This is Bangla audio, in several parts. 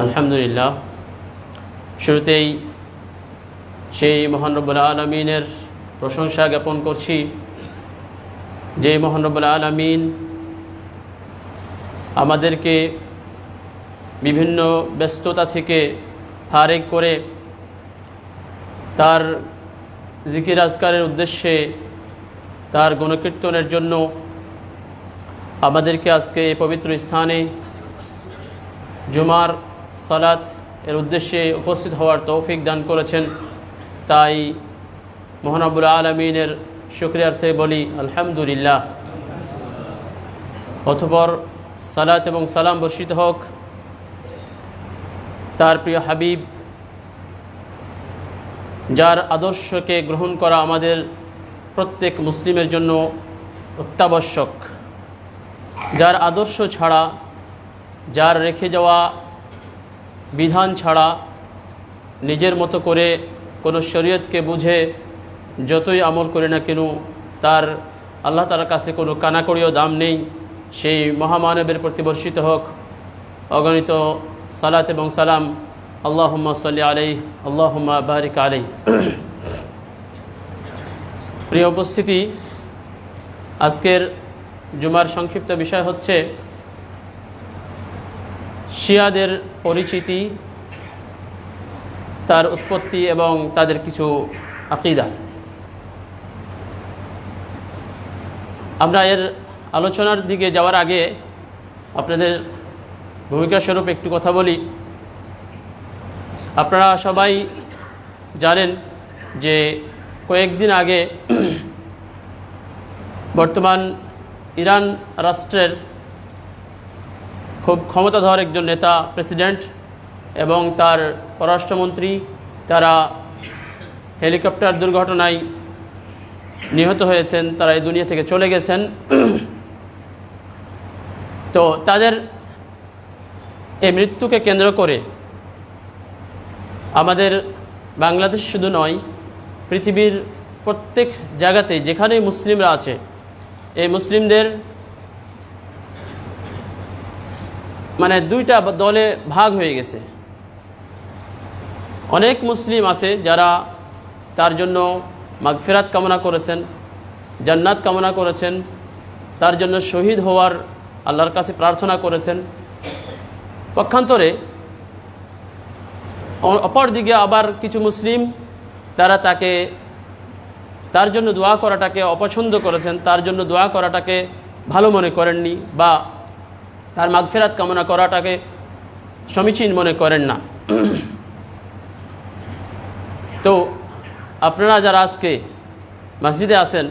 আলহামদুলিল্লাহ। শুরুতেই সেই মহান রব্বুল আলামিনের প্রশংসা জ্ঞাপন করছি, যে মহান রব্বুল আলামিন আমাদেরকে বিভিন্ন ব্যস্ততা থেকে ফারেক করে তার জিকির আজকারের উদ্দেশ্যে, তার গুণকীর্তনের জন্য আমাদেরকে আজকে এই পবিত্র স্থানে জুমার সালাত এর উদ্দেশ্যে উপস্থিত হওয়ার তৌফিক দান করেছেন। তাই মহান রব্বুল আলামিনের শুকরিয়ার্থে বলি আলহামদুলিল্লাহ। অতঃপর সালাত এবং সালাম বর্ষিত হোক তার প্রিয় হাবিব, যার আদর্শকে গ্রহণ করা আমাদের প্রত্যেক মুসলিমের জন্য অত্যাবশ্যক, যার আদর্শ ছাড়া, যার রেখে যাওয়া বিধান ছাড়া নিজের মতো করে কোনো শরীয়তকে বুঝে যতই আমল করে না কেন তার আল্লাহ তাআলার কাছে কোনো কানাকড়িও দাম নেই। সেই মহামানবের প্রতি বর্ষিত হোক অগণিত সালাত এবং সালাম। আল্লাহুম্মা সাল্লি আলাইহি আল্লাহুম্মা বারিক আলাইহি। প্রিয় উপস্থিতি, আজকের জুমার সংক্ষিপ্ত বিষয় হচ্ছে শিয়াদের পরিচিতি, তার উৎপত্তি এবং তাদের কিছু আকীদা। আমরা এর আলোচনার দিকে যাওয়ার আগে আপনাদের ভূমিকা স্বরূপ একটু কথা বলি। আপনারা সবাই জানেন যে কয়েকদিন আগে বর্তমান ইরান রাষ্ট্রের খুব ক্ষমতাধর একজন নেতা, প্রেসিডেন্ট এবং তার পররাষ্ট্রমন্ত্রী, তারা হেলিকপ্টার দুর্ঘটনায় নিহত হয়েছেন, তারা এই দুনিয়া থেকে চলে গেছেন। তো তাদের এই মৃত্যুকে কেন্দ্র করে আমাদের বাংলাদেশ শুধু নয়, পৃথিবীর প্রত্যেক জায়গাতে যেখানেই মুসলিমরা আছে, এই মুসলিমদের মানে দুইটা দলে ভাগ হয়ে গেছে। অনেক মুসলিম আছে যারা তার জন্য মাগফিরাত কামনা করেছেন, জান্নাত কামনা করেছেন, তার জন্য শহীদ হওয়ার আল্লাহর কাছে প্রার্থনা করেছেন। পক্ষান্তরে অপরদিকে আবার কিছু মুসলিম তারা তার জন্য দোয়া করাটাকে অপছন্দ করেছেন, তার জন্য দোয়া করাটাকে ভালো মনে করেননি, বা তার মাগফিরাত কামনা করাটাকে সমীচীন মনে করেন না। তো আপনারা যারা আজকে মসজিদে আছেন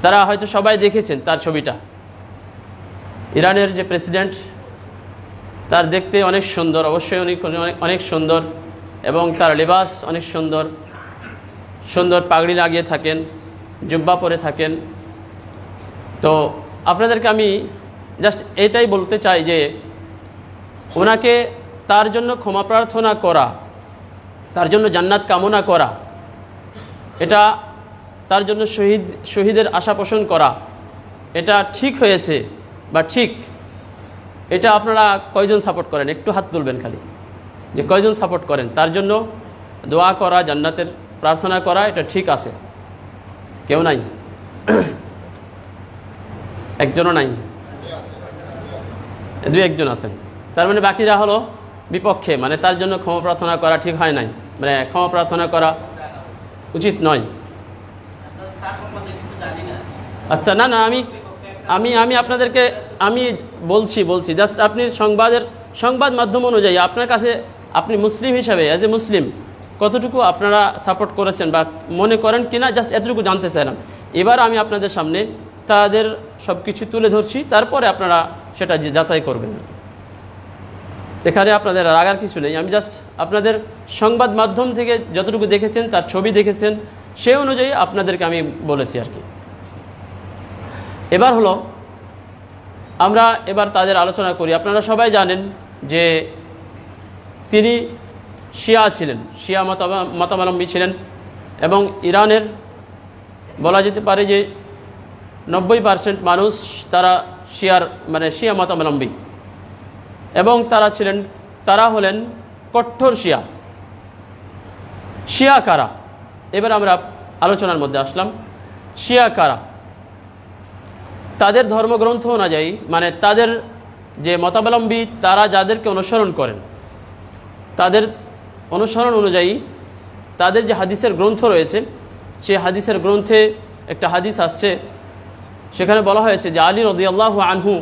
তারা হয়তো সবাই দেখেছেন তার ছবিটা। ইরানের যে প্রেসিডেন্ট, তার দেখতে অনেক সুন্দর, অবশ্যই অনেক সুন্দর, এবং তার লেবাস অনেক সুন্দর, সুন্দর পাগড়ি লাগিয়ে থাকেন, জুব্বা পরে থাকেন। তো আপনাদেরকে আমি জাস্ট এটাই বলতে চাই যে ওনাকে তার জন্য ক্ষমা প্রার্থনা করা, তার জন্য জান্নাত কামনা করা, এটা তার জন্য শহীদের আশা পোষণ করা, এটা ঠিক হয়েছে বা ঠিক, এটা আপনারা কয়জন সাপোর্ট করেন? একটু হাত তুলবেন খালি, যে কয়জন সাপোর্ট করেন তার জন্য দোয়া করা, জান্নাতের প্রার্থনা করা, এটা ঠিক আছে? কেউ নাই? একজনও নাই? দুই একজন আছেন। তার মানে বাকিরা হলো বিপক্ষে, মানে তার জন্য ক্ষমা প্রার্থনা করা ঠিক হয় নাই, মানে ক্ষমা প্রার্থনা করা উচিত নয়। আচ্ছা, না না, আমি আমি আপনাদেরকে আমি বলছি জাস্ট আপনি সংবাদ মাধ্যম অনুযায়ী আপনার কাছে, আপনি মুসলিম হিসাবে, অ্যাজ এ মুসলিম কতটুকু আপনারা সাপোর্ট করেছেন বা মনে করেন কিনা, জাস্ট এতটুকু জানতে চাইলাম। এবার আমি আপনাদের সামনে তাদের সব কিছু তুলে ধরছি, তারপরে আপনারা সেটা যাচাই করবেন। এখানে আপনাদের রাগার কিছু নেই, আমি জাস্ট আপনাদের সংবাদ মাধ্যম থেকে যতটুকু দেখেছেন, তার ছবি দেখেছেন, সে অনুযায়ী আপনাদেরকে আমি বলেছি আর কি। এবার হলো আমরা তাদের আলোচনা করি। আপনারা সবাই জানেন যে তিনি শিয়া ছিলেন, শিয়া মতাবলম্বী ছিলেন, এবং ইরানের বলা যেতে পারে যে 90% মানুষ তারা শিয়া মতাবলম্বী। এবং তারা হলেন কঠোর শিয়া। শিয়া কারা? এবার আমরা আলোচনার মধ্যে আসলাম। শিয়া কারা? তাদের ধর্মগ্রন্থ অনুযায়ী, মানে তাদের যে মতাবলম্বী, তারা যাদেরকে অনুসরণ করেন, তাদের অনুসরণ অনুযায়ী তাদের যে হাদিসের গ্রন্থ রয়েছে, সেই হাদিসের গ্রন্থে একটা হাদিস আসছে, সেখানে বলা হয়েছে যে আলী রাদিয়াল্লাহু আনহু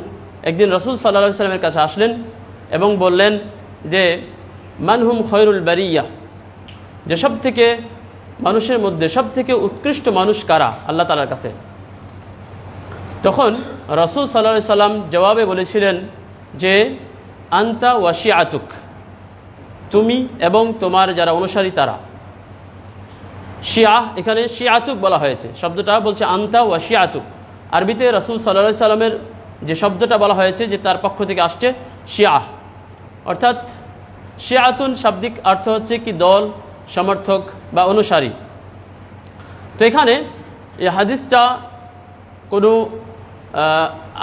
একদিন রাসূল সাল্লাল্লাহু আলাইহি ওয়াসাল্লামের কাছে আসলেন এবং বললেন যে মানহুম খয়রুল বারিয়া, যে সব থেকে মানুষের মধ্যে সব থেকে উৎকৃষ্ট মানুষ কারা আল্লাহ তাআলার কাছে। তখন রাসূল সাল্লাল্লাহু আলাইহি সাল্লাম জবাবে বলেছিলেন যে আনতা ওয়া শিআতুক, তুমি এবং তোমার যারা অনুসারী তারা। শিয়া, এখানে শিআতুক বলা হয়েছে, শব্দটা বলছে আনতা ওয়া শিআতুক। আরবিতে রাসূল সাল্লাল্লাহু আলাইহি সাল্লামের যে শব্দটা বলা হয়েছে যে তার পক্ষ থেকে আসছে শিয়া, অর্থাৎ শিয়াতুন শাব্দিক অর্থ হচ্ছে কি দল, সমর্থক বা অনুসারী। তো এখানে এই হাদিসটা কোনো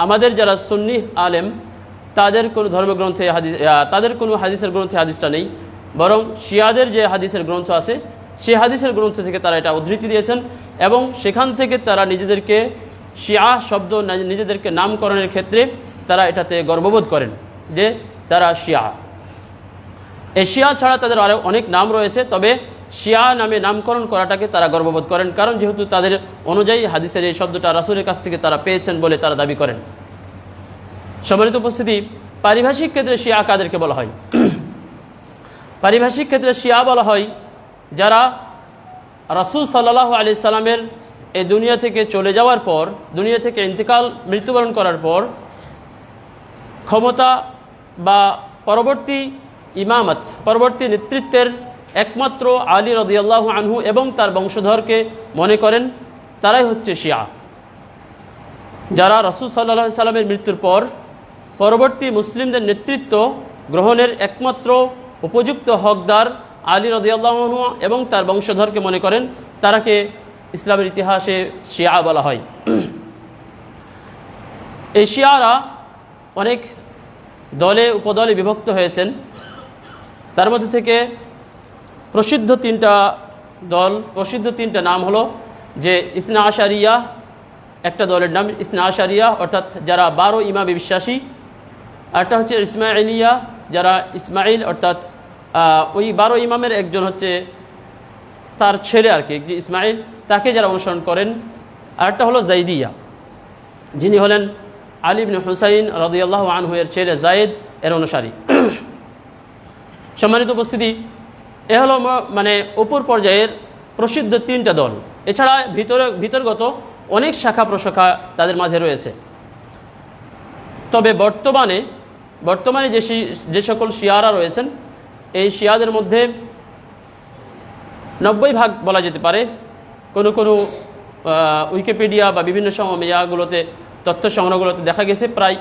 আমাদের যারা সুন্নি আলেম তাদের কোনো ধর্মগ্রন্থে তাদের কোনো হাদিসের গ্রন্থে হাদিসটা নেই, বরং শিয়াদের যে হাদিসের গ্রন্থ আছে সেই হাদিসের গ্রন্থ থেকে তারা এটা উদ্ধৃতি দিয়েছেন এবং সেখান থেকে তারা নিজেদেরকে শিয়া শব্দ নিজেদেরকে নামকরণের ক্ষেত্রে তারা এটাতে গর্ববোধ করেন যে তারা শিয়া। এই শিয়া ছাড়া তাদের আরও অনেক নাম রয়েছে, তবে শিয়া নামে নামকরণ করাটাকে তারা গর্ববোধ করেন, কারণ যেহেতু তাদের অনুযায়ী হাদিসের এই শব্দটা রাসূলের কাছ থেকে তারা পেয়েছেন বলে তারা দাবি করেন। সম্মানিত উপস্থিতি, পারিভাষিক ক্ষেত্রে শিয়া কাদেরকে বলা হয়? পারিভাষিক ক্ষেত্রে শিয়া বলা হয় যারা রাসূল সাল্লাল্লাহু আলাইহি সাল্লামের এই দুনিয়া থেকে চলে যাওয়ার পর, দুনিয়া থেকে মৃত্যুবরণ করার পর ক্ষমতা বা পরবর্তী ইমামত, পরবর্তী নেতৃত্বের একমাত্র আলী রাদিয়াল্লাহু আনহু এবং তার বংশধরকে মনে করেন, তারাই হচ্ছে শিয়া। যারা রাসূল সাল্লাল্লাহু আলাইহি সাল্লামের মৃত্যুর পর পরবর্তী মুসলিমদের নেতৃত্ব গ্রহণের একমাত্র উপযুক্ত হকদার আলী রাদিয়াল্লাহু আনহু এবং তার বংশধরকে মনে করেন, তারাকে ইসলামের ইতিহাসে শিয়া বলা হয়। এই শিয়ারা অনেক দলে উপদলে বিভক্ত হয়েছেন। তার মধ্যে থেকে প্রসিদ্ধ তিনটা নাম হলো যে ইসনা আশারিয়া, একটা দলের নাম ইসনা আশারিয়া অর্থাৎ যারা 12 ইমামে বিশ্বাসী। আরেকটা হচ্ছে ইসমাইলিয়া, যারা ইসমাইল অর্থাৎ ওই 12 ইমামের একজন হচ্ছে তার ছেলে আর কি, যে ইসমাইল, তাকে যারা অনুসরণ করেন। আরেকটা হলো জাইদিয়া, যিনি হলেন আলী ইবনে হুসাইন রাদিয়াল্লাহু আনহু এর ছেলে জায়েদ এর অনুসারী। সম্মানিত উপস্থিতি, এ হলো মানে উপর পর্যায়ের প্রসিদ্ধ 3টা দল। এছাড়া ভিতরগত অনেক শাখা প্রশাখা তাদের মাঝে রয়েছে। তবে বর্তমানে যে সকল শিয়ারা রয়েছেন, এই শিয়াদের মধ্যে 90% বলা যেতে পারে। কোনো উইকিপিডিয়া বা বিভিন্ন ইয়াগুলোতে তথ্য সংগ্রহগুলোতে দেখা গেছে প্রায়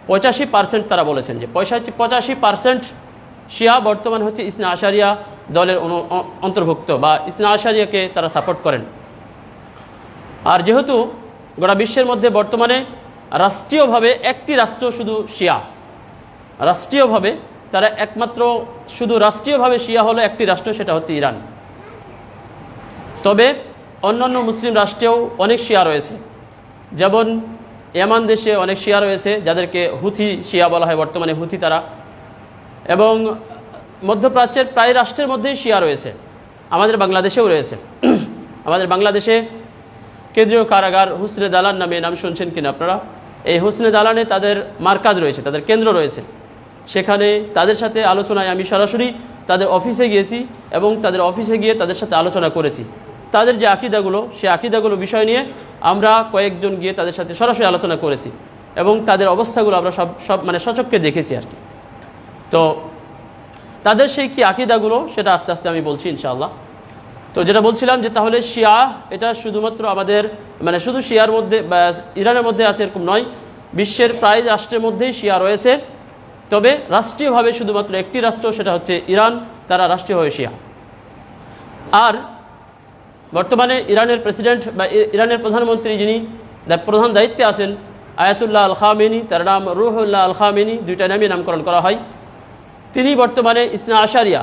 85% তারা বলেছেন যে 85% শিয়া বর্তমান হচ্ছে ইসনা আশারিয়া দলের অন্তর্ভুক্ত বা ইসনা আশারিয়াকে তারা সাপোর্ট করেন। আর যেহেতু গোটা বিশ্বের মধ্যে বর্তমানে রাষ্ট্রীয়ভাবে একটি রাষ্ট্র শুধু শিয়া, রাষ্ট্রীয়ভাবে তারা একমাত্র শুধু রাষ্ট্রীয়ভাবে শিয়া হলো একটি রাষ্ট্র, সেটা হচ্ছে ইরান। তবে অন্যান্য মুসলিম রাষ্ট্রেও অনেক শিয়া রয়েছে, যেমন ইয়ামান দেশে অনেক শিয়া রয়েছে যাদেরকে হুথি শিয়া বলা হয়, বর্তমানে হুথি তারা। এবং মধ্যপ্রাচ্যের প্রায় রাষ্ট্রের মধ্যেই শিয়া রয়েছে। আমাদের বাংলাদেশেও রয়েছে। আমাদের বাংলাদেশে কেন্দ্রীয় কারাগার হুসনে দালান নামে নাম শুনছেন কিনা আপনারা? এই হুসনে দালানে তাদের মার্কাজ রয়েছে, তাদের কেন্দ্র রয়েছে। সেখানে তাদের সাথে আলোচনায় আমি সরাসরি তাদের অফিসে গিয়েছি এবং তাদের অফিসে গিয়ে তাদের সাথে আলোচনা করেছি। তাদের যে আকিদাগুলো, সেই আকিদাগুলো বিষয় নিয়ে আমরা কয়েকজন গিয়ে তাদের সাথে সরাসরি আলোচনা করেছি এবং তাদের অবস্থাগুলো আমরা সব মানে সচক্ষে দেখেছি আর কি। তো তাদের সেই কি আকিদাগুলো সেটা আস্তে আস্তে আমি বলছি ইনশাআল্লাহ। তো যেটা বলছিলাম যে তাহলে শিয়া এটা শুধুমাত্র আমাদের মানে শুধু শিয়ার মধ্যে বা ইরানের মধ্যে আছে এরকম নয়, বিশ্বের প্রায় রাষ্ট্রের মধ্যেই শিয়া রয়েছে। তবে রাষ্ট্রীয়ভাবে শুধুমাত্র একটি রাষ্ট্র, সেটা হচ্ছে ইরান, তারা রাষ্ট্রীয়ভাবে শিয়া। আর বর্তমানে ইরানের প্রেসিডেন্ট বা ইরানের প্রধানমন্ত্রী যিনি প্রধান দায়িত্বে আছেন আয়াতুল্লাহ আল খামেনি, তার নাম রুহুল্লাহ আল খামেনি, দুইটা নামে নামকরণ করা হয়। তিনি বর্তমানে ইসনা আশারিয়া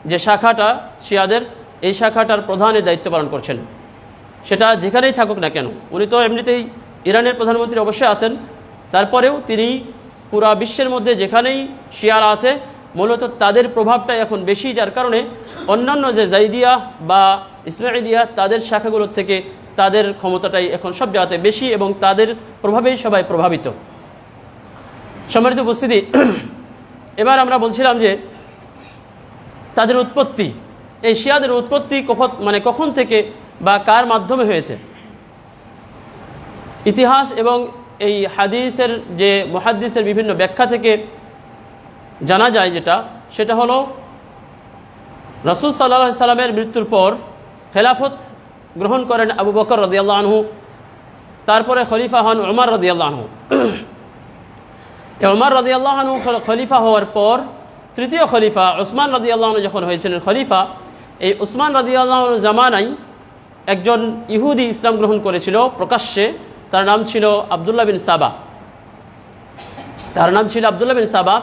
যে শাখাটা শিয়াদের, এই শাখাটার প্রধানের দায়িত্ব পালন করছেন। সেটা যেখানেই থাকুক না কেন, উনি তো এমনিতেই ইরানের প্রধানমন্ত্রী অবশ্যই আছেন, তারপরেও তিনি পুরা বিশ্বের মধ্যে যেখানেই শিয়ারা আছে মূলত তাদের প্রভাবটা এখন বেশি, যার কারণে অন্যান্য যে জাইদিয়া বা ইসমাইলিয়া তাদের শাখাগুলোর থেকে তাদের ক্ষমতাটাই এখন সব জায়গাতে বেশি এবং তাদের প্রভাবেই সবাই প্রভাবিত। সম্মানিত উপস্থিতি, এবার আমরা বলছিলাম যে তাদের উৎপত্তি, এই শিয়াদের উৎপত্তি কখন থেকে বা কার মাধ্যমে হয়েছে। ইতিহাস এবং এই হাদিসের যে মুহাদ্দিসের বিভিন্ন ব্যাখ্যা থেকে জানা যায় সেটা হলো রাসূল সাল্লাল্লাহু আলাইহি সাল্লামের মৃত্যুর পর খেলাফত গ্রহণ করেন আবু বকর রাদিয়াল্লাহু আনহু, তারপরে খলিফা হন উমর রাদিয়াল্লাহু আনহু। উমর রাদিয়াল্লাহু আনহু খলিফা হওয়ার পর তৃতীয় খলিফা উসমান রাদিয়াল্লাহু আনহু যখন হয়েছিলেন খলিফা, এই উসমান রাদিয়াল্লাহু আনহু জামানায় একজন ইহুদি ইসলাম গ্রহণ করেছিল প্রকাশ্যে। তার নাম ছিল আব্দুল্লাহ বিন সাবা।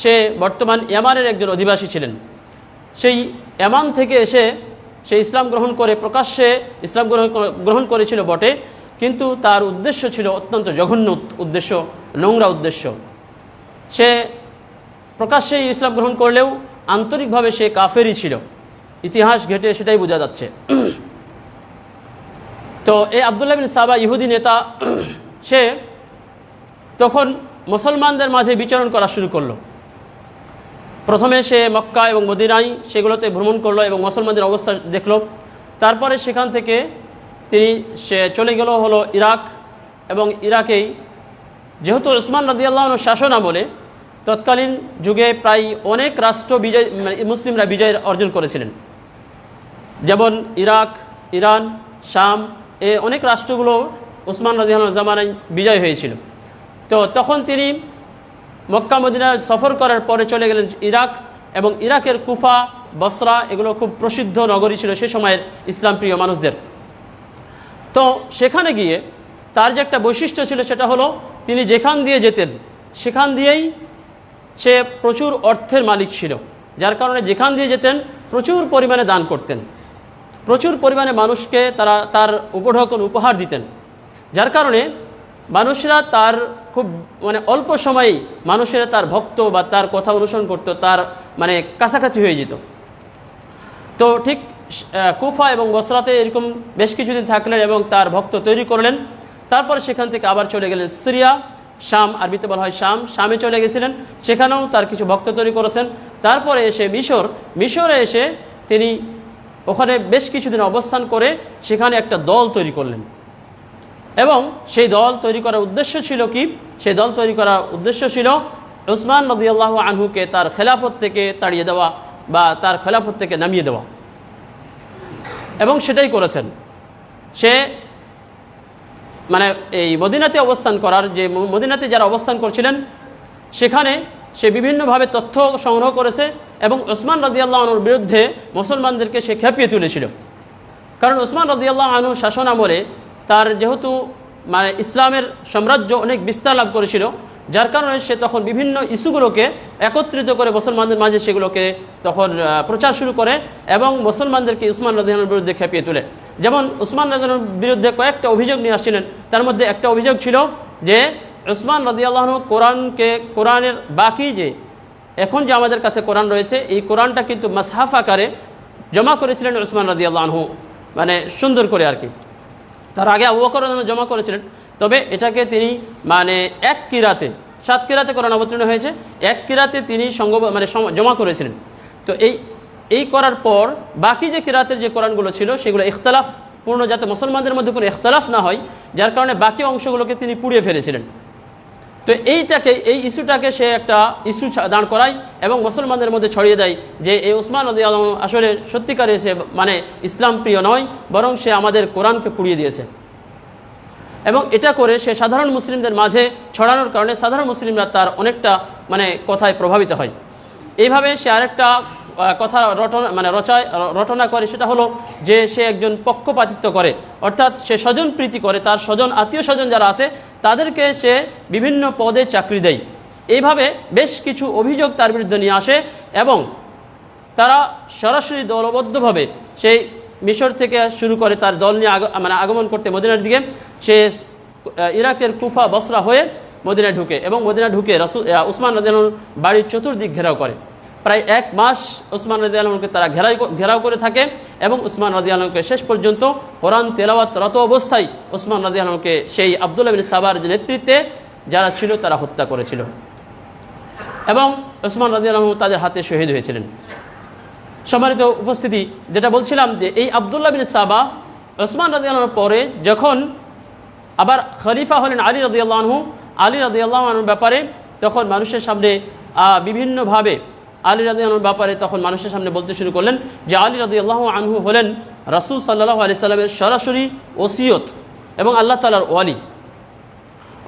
সে বর্তমান ইয়ামানের একজন অধিবাসী ছিলেন। সেই ইয়ামান থেকে এসে সে ইসলাম গ্রহণ করে প্রকাশ্যে ইসলাম গ্রহণ করেছিল বটে, কিন্তু তার উদ্দেশ্য ছিল অত্যন্ত জঘন্য উদ্দেশ্য, নোংরা উদ্দেশ্য। সে প্রকাশ্যে ইসলাম গ্রহণ করলেও আন্তরিকভাবে সে কাফেরই ছিল, ইতিহাস ঘেটে সেটাই বোঝা যাচ্ছে। তো এই আব্দুল্লাহ বিন সাবা ইহুদি নেতা, সে তখন মুসলমানদের মাঝে বিচরণ করা শুরু করলো। প্রথমে সে মক্কা এবং মদিনায় সেগুলোতে ভ্রমণ করলো এবং মুসলমানদের অবস্থা দেখলো। তারপরে সেখান থেকে সে চলে গেল হলো ইরাক, এবং ইরাকেই যেহেতু উসমান রাদিয়াল্লাহু আনহু শাসন আমলে তৎকালীন যুগে প্রায় অনেক রাষ্ট্র মুসলিমরা বিজয় অর্জন করেছিলেন, যেমন ইরাক, ইরান, শাম, এই অনেক রাষ্ট্রগুলো উসমান রাদিয়াল্লাহু আনহু জামানায় বিজয় হয়েছিল। তো তখন তিনি মক্কা মদিনা সফর করার পরে চলে গেলেন ইরাক, এবং ইরাকের কুফা, বসরা এগুলো খুব প্রসিদ্ধ নগরী ছিল সে সময়ের ইসলাম প্রিয় মানুষদের। তো সেখানে গিয়ে তার যে একটা বৈশিষ্ট্য ছিল সেটা হলো তিনি যেখান দিয়ে যেতেন সেখান দিয়েই সে প্রচুর অর্থের মালিক ছিল, যার কারণে যেখান দিয়ে যেতেন প্রচুর পরিমাণে দান করতেন, প্রচুর পরিমাণে মানুষকে তার উপহার দিতেন, যার কারণে মানুষরা তার খুব অল্প সময়েই মানুষেরা তার ভক্ত বা তার কথা অনুসরণ করতো, তার কাছাকাছি হয়ে যেত। তো ঠিক কুফা এবং বসরাতে এরকম বেশ কিছুদিন থাকলেন এবং তার ভক্ত তৈরি করলেন। তারপরে সেখান থেকে আবার চলে গেলেন সিরিয়া, শাম, আরবিতে বলা হয় শাম, শামে চলে গেছিলেন, সেখানেও তার কিছু ভক্ত তৈরি করেছেন। তারপরে এসে মিশরে এসে তিনি ওখানে বেশ কিছুদিন অবস্থান করে সেখানে একটা দল তৈরি করলেন, এবং সেই দল তৈরি করার উদ্দেশ্য ছিল কি? সেই দল তৈরি করার উদ্দেশ্য ছিল উসমান রাদিয়াল্লাহু আনহুকে তার খেলাফত থেকে তাড়িয়ে দেওয়া বা তার খেলাফত থেকে নামিয়ে দেওয়া, এবং সেটাই করেছেন। সে এই মদিনাতে অবস্থান করার যে মদিনাতে যারা অবস্থান করছিলেন সেখানে সে বিভিন্নভাবে তথ্য সংগ্রহ করেছে এবং উসমান রাদিয়াল্লাহু আনহুর বিরুদ্ধে মুসলমানদেরকে সে খেপিয়ে তুলেছিল। কারণ উসমান রাদিয়াল্লাহু আনহু শাসন আমলে তার যেহেতু ইসলামের সাম্রাজ্য অনেক বিস্তার লাভ করেছিল, যার কারণে সে তখন বিভিন্ন ইস্যুগুলোকে একত্রিত করে মুসলমানদের মাঝে সেগুলোকে তখন প্রচার শুরু করে এবং মুসলমানদেরকে উসমান রাদিয়াল্লাহু আনহুর বিরুদ্ধে খেপিয়ে তোলে। যেমন উসমান রাদিয়াল্লাহু আনহুর বিরুদ্ধে কয়েকটা অভিযোগ নিয়ে আসছিলেন, তার মধ্যে একটা অভিযোগ ছিল যে উসমান রাদিয়াল্লাহু আনহু কোরআনের বাকি যে এখন যে আমাদের কাছে কোরআন রয়েছে এই কোরআনটা কিন্তু মাসহাফ আকারে জমা করেছিলেন উসমান রাদিয়াল্লাহু আনহু, সুন্দর করে আর কি। তার আগে আবু বকর রাদিয়াল্লাহু আনহু জমা করেছিলেন, তবে এটাকে তিনি এক কিরাতে 7 কিরাতে কোরআন অবতীর্ণ হয়েছে, এক কিরাতে তিনি জমা করেছিলেন। তো এই করার পর বাকি যে কিরাতের যে কোরআনগুলো ছিল সেগুলো ইখতিলাফ পূর্ণ, যাতে মুসলমানদের মধ্যে কোনো ইখতিলাফ না হয়, যার কারণে বাকি অংশগুলোকে তিনি পুড়িয়ে ফেলেছিলেন। তো এই ইস্যুটাকে সে একটা ইস্যু দাঁড় করায় এবং মুসলমানদের মধ্যে ছড়িয়ে দেয় যে এই উসমান রাদিয়াল্লাহু আনহু আসলে সত্যিকারে সে ইসলাম প্রিয় নয়, বরং সে আমাদের কোরআনকে পুড়িয়ে দিয়েছে। এবং এটা করে সে সাধারণ মুসলিমদের মাঝে ছড়ানোর কারণে সাধারণ মুসলিমরা তার অনেকটা কথায় প্রভাবিত হয়। এইভাবে সে আরেকটা কথা রটনা করে, সেটা হলো যে সে একজন পক্ষপাতিত্ব করে, অর্থাৎ সে স্বজন প্রীতি করে, তার স্বজন আত্মীয় স্বজন যারা আছে তাদেরকে সে বিভিন্ন পদে চাকরি দেয় এইভাবে বেশ কিছু অভিযোগ তার বিরুদ্ধে নিয়ে আসে এবং তারা সরাসরি দলবদ্ধভাবে সেই মিশর থেকে শুরু করে তার দল নিয়ে আগমন করতে মদিনার দিকে। সে ইরাকের কুফা বসরা হয়ে মদিনায় ঢুকে এবং মদিনায় ঢুকে উসমান রাদিয়াল্লাহু আনহুর বাড়ির চতুর্দিক ঘেরাও করে। প্রায় 1 মাস উসমান রাদিয়াল্লাহু আনহুকে তারা ঘেরাও করে থাকে এবং উসমান রাদিয়াল্লাহু আনহুকে শেষ পর্যন্ত কোরআন তেলাওয়াতরত অবস্থায় উসমান রাদিয়াল্লাহু আনহুকে সেই আব্দুল্লাহ বিন সাবার যে নেতৃত্বে যারা ছিল তারা হত্যা করেছিল এবং উসমান রাদিয়াল্লাহু আনহু তাদের হাতে শহীদ হয়েছিলেন। সম্মানিত উপস্থিতি, যেটা বলছিলাম যে এই আব্দুল্লাহ বিন সাবা উসমান রাদিয়াল্লাহু আনহুর পরে যখন আবার খলিফা হলেন আলী রাদিয়াল্লাহু আনহু, আলী রাদিয়াল্লাহু আনহুর ব্যাপারে তখন মানুষের সামনে বিভিন্নভাবে আলী রাদিয়াল্লাহু আনহুর ব্যাপারে তখন মানুষের সামনে বলতে শুরু করলেন যে আলী রাদিয়াল্লাহু আনহু হলেন রাসূল সাল্লাল্লাহু আলাইহি সাল্লামের সরাসরি ওসিয়ত এবং আল্লাহ তাআলার ওয়ালি,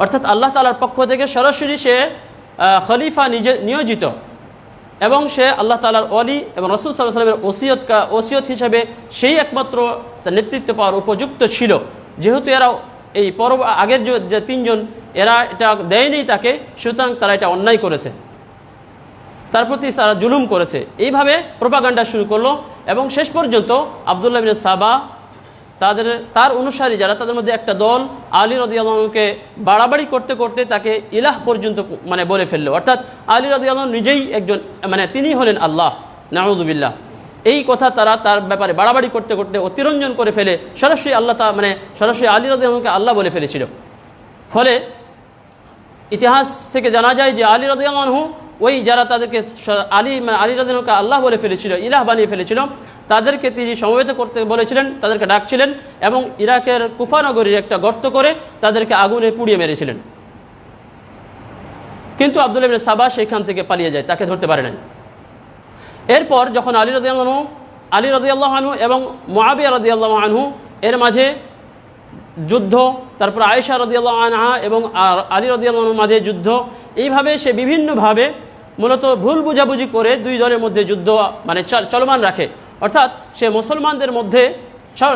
অর্থাৎ আল্লাহ তাআলার পক্ষ থেকে সরাসরি সে খলিফা নিয়োজিত এবং সে আল্লাহ তাআলার ওয়ালি এবং রাসূল সাল্লাল্লাহু আলাইহি সাল্লামের ওসিয়ত হিসেবে সেই একমাত্র তার নেতৃত্ব পাওয়ার উপযুক্ত ছিল। যেহেতু এরা এই আগের যে 3 জন এরা এটা দেয়নি তাকে, সুতরাং তারা এটা অন্যায় করেছে, তার প্রতি তারা জুলুম করেছে। এইভাবে প্রোপাগান্ডা শুরু করলো এবং শেষ পর্যন্ত আব্দুল্লাহ বিন সাবা তার অনুসারী যারা তাদের মধ্যে একটা দল আলী রাদিয়াল্লাহু আনহুকে বাড়াবাড়ি করতে করতে তাকে ইলাহ পর্যন্ত বলে ফেললো, অর্থাৎ আলী রাদিয়াল্লাহু আনহু নিজেই একজন তিনি হলেন আল্লাহ, নাউযুবিল্লাহ। এই কথা তারা তার ব্যাপারে বাড়াবাড়ি করতে করতে অতিরঞ্জন করে ফেলে সরাসরি সরাসরি আলী রাদিয়াল্লাহু আনহুকে আল্লাহ বলে ফেলেছিল। ফলে ইতিহাস থেকে জানা যায় যে আলী রাদিয়াল্লাহু আনহু ওই যারা তাদেরকে আলী রাদিয়াল্লাহু আনহুকে আল্লাহ বলে ফেলেছিল, ইলাহ বানিয়ে ফেলেছিল, তাদেরকে তিনি সমবেত করতে বলেছিলেন, তাদেরকে ডাকছিলেন এবং ইরাকের কুফা নগরীর একটা গর্ত করে তাদেরকে আগুনে পুড়িয়ে মেরেছিলেন। কিন্তু আব্দুল্লাহ ইবনে সাবা সেখান থেকে পালিয়ে যায়, তাকে ধরতে পারে নাই। এরপর যখন আলী রাদিয়াল্লাহু আনহু এবং মুআবিয়া রাদিয়াল্লাহু আনহু এর মাঝে যুদ্ধ, তারপর আয়েশা রাদিয়াল্লাহু আনহা এবং আলী রাদিয়াল্লাহু আনহুর মাঝে যুদ্ধ, এইভাবে সে বিভিন্নভাবে মূলত ভুল বুঝাবুঝি করে 2 দলের মধ্যে যুদ্ধ চলমান রাখে। অর্থাৎ সে মুসলমানদের মধ্যে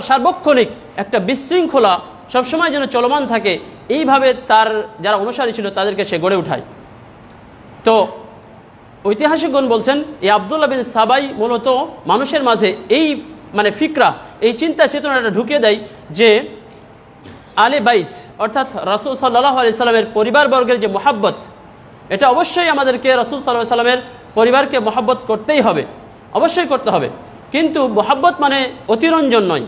সার্বক্ষণিক একটা বিশৃঙ্খলা সবসময় যেন চলমান থাকে, এইভাবে তার যারা অনুসারী ছিল তাদেরকে সে গড়ে উঠায়। তো ঐতিহাসিকগণ বলছেন এই আব্দুল্লাহ বিন সাবাই মূলত মানুষের মাঝে এই ফিকরা, এই চিন্তা চেতনাটা ঢুকিয়ে দেয় যে আলে বাইত অর্থাৎ রাসূল সাল্লাল্লাহু আলাইহি সাল্লামের পরিবারবর্গের যে মহব্বত, এটা অবশ্যই আমাদেরকে রাসূল সাল্লাল্লাহু আলাইহি সাল্লামের পরিবারকে মহব্বত করতেই হবে, অবশ্যই করতে হবে, কিন্তু মহব্বত অতিরঞ্জন নয়।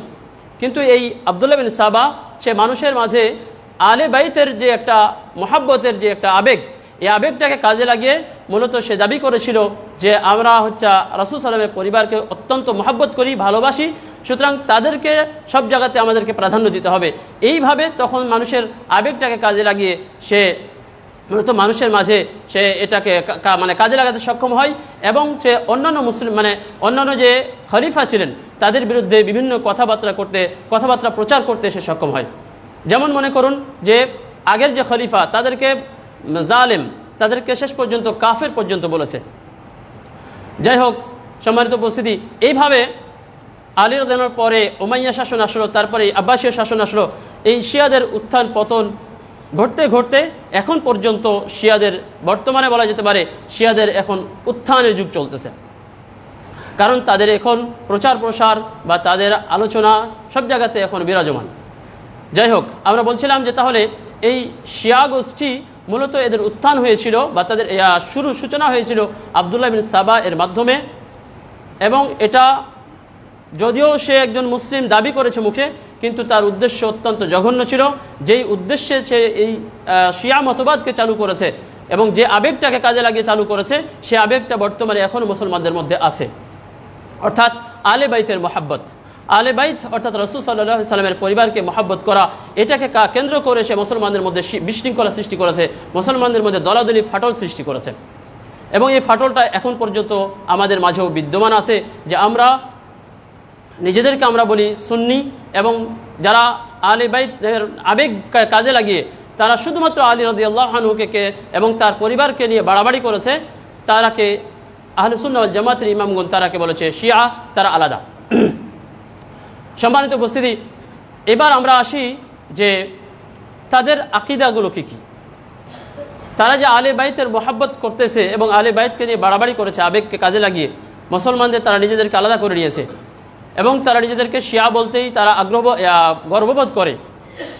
কিন্তু এই আব্দুল্লাহ বিন সাবা সে মানুষের মাঝে আলে বাইতের যে একটা মহব্বতের যে একটা আবেগ, এই আবেগটাকে কাজে লাগিয়ে মূলত সে দাবি করেছিল যে আমরা রাসূল সাল্লাল্লাহু পরিবারকে অত্যন্ত মহব্বত করি, ভালোবাসি, সুতরাং তাদেরকে সব জায়গাতে আমাদেরকে প্রাধান্য দিতে হবে। এইভাবে তখন মানুষের আবেগটাকে কাজে লাগিয়ে সে মূলত মানুষের মাঝে সে এটাকে কাজে লাগাতে সক্ষম হয় এবং সে অন্যান্য অন্যান্য যে খলিফা ছিলেন তাদের বিরুদ্ধে বিভিন্ন কথাবার্তা প্রচার করতে সে সক্ষম হয়। যেমন মনে করুন যে আগের যে খলিফা তাদেরকে জালেম, তাদেরকে শেষ পর্যন্ত কাফের পর্যন্ত বলেছে। যাই হোক, সম্মানিত উপস্থিতি, এইভাবে আলী রাদিয়াল্লাহু আনহুর পরে উমাইয়া শাসন আসলো, তারপরে আব্বাসীয় শাসন আসলো। এই শিয়াদের উত্থান পতন ঘটতে ঘটতে এখন পর্যন্ত শিয়াদের, বর্তমানে বলা যেতে পারে শিয়াদের এখন উত্থানের যুগ চলতেছে, কারণ তাদের এখন প্রচার প্রসার বা তাদের আলোচনা সব জায়গাতে এখন বিরাজমান। যাই হোক, আমরা বলছিলাম যে তাহলে এই শিয়া গোষ্ঠী মূলত এদের উত্থান হয়েছিল বা তাদের সূচনা হয়েছিল আব্দুল্লাহ বিন সাবা এর মাধ্যমে, এবং এটা যদিও সে একজন মুসলিম দাবি করেছে মুখে, কিন্তু তার উদ্দেশ্য অত্যন্ত জঘন্য ছিল। যেই উদ্দেশ্যে সে এই শিয়া মতবাদকে চালু করেছে এবং যে আবেগটাকে কাজে লাগিয়ে চালু করেছে, সে আবেগটা বর্তমানে এখনও মুসলমানদের মধ্যে আছে, অর্থাৎ আলে বাইতের মহাব্বত। আলে বাইত অর্থাৎ রাসূল সাল্লাল্লাহু আলাইহি সাল্লামের পরিবারকে মহাব্বত করা, এটাকে কেন্দ্র করে সে মুসলমানদের মধ্যে বিশৃঙ্খলা সৃষ্টি করেছে, মুসলমানদের মধ্যে দলাদলি ফাটল সৃষ্টি করেছে। এবং এই ফাটলটা এখন পর্যন্ত আমাদের মাঝেও বিদ্যমান আছে, যে আমরা নিজেদেরকে আমরা বলি সুন্নি, এবং যারা আলে বাইতের আবেগ কাজে লাগিয়ে তারা শুধুমাত্র আলী রাদিয়াল্লাহু আনহুকে এবং তার পরিবারকে নিয়ে বাড়াবাড়ি করেছে, তারাকে আহলে সুন্নাহ ওয়াল জামাতের ইমামগণ তারাকে বলেছে শিয়া, তারা আলাদা। সম্মানিত উপস্থিতি, এবার আমরা আসি যে তাদের আকীদাগুলো কী কী। তারা যে আলে বাইতের মোহাব্বত করতেছে এবং আলে বাইতকে নিয়ে বাড়াবাড়ি করেছে, আবেগকে কাজে লাগিয়ে মুসলমানদের তারা নিজেদেরকে আলাদা করে নিয়েছে এবং তারা নিজেদেরকে শিয়া বলতেই তারা গর্ববোধ করে।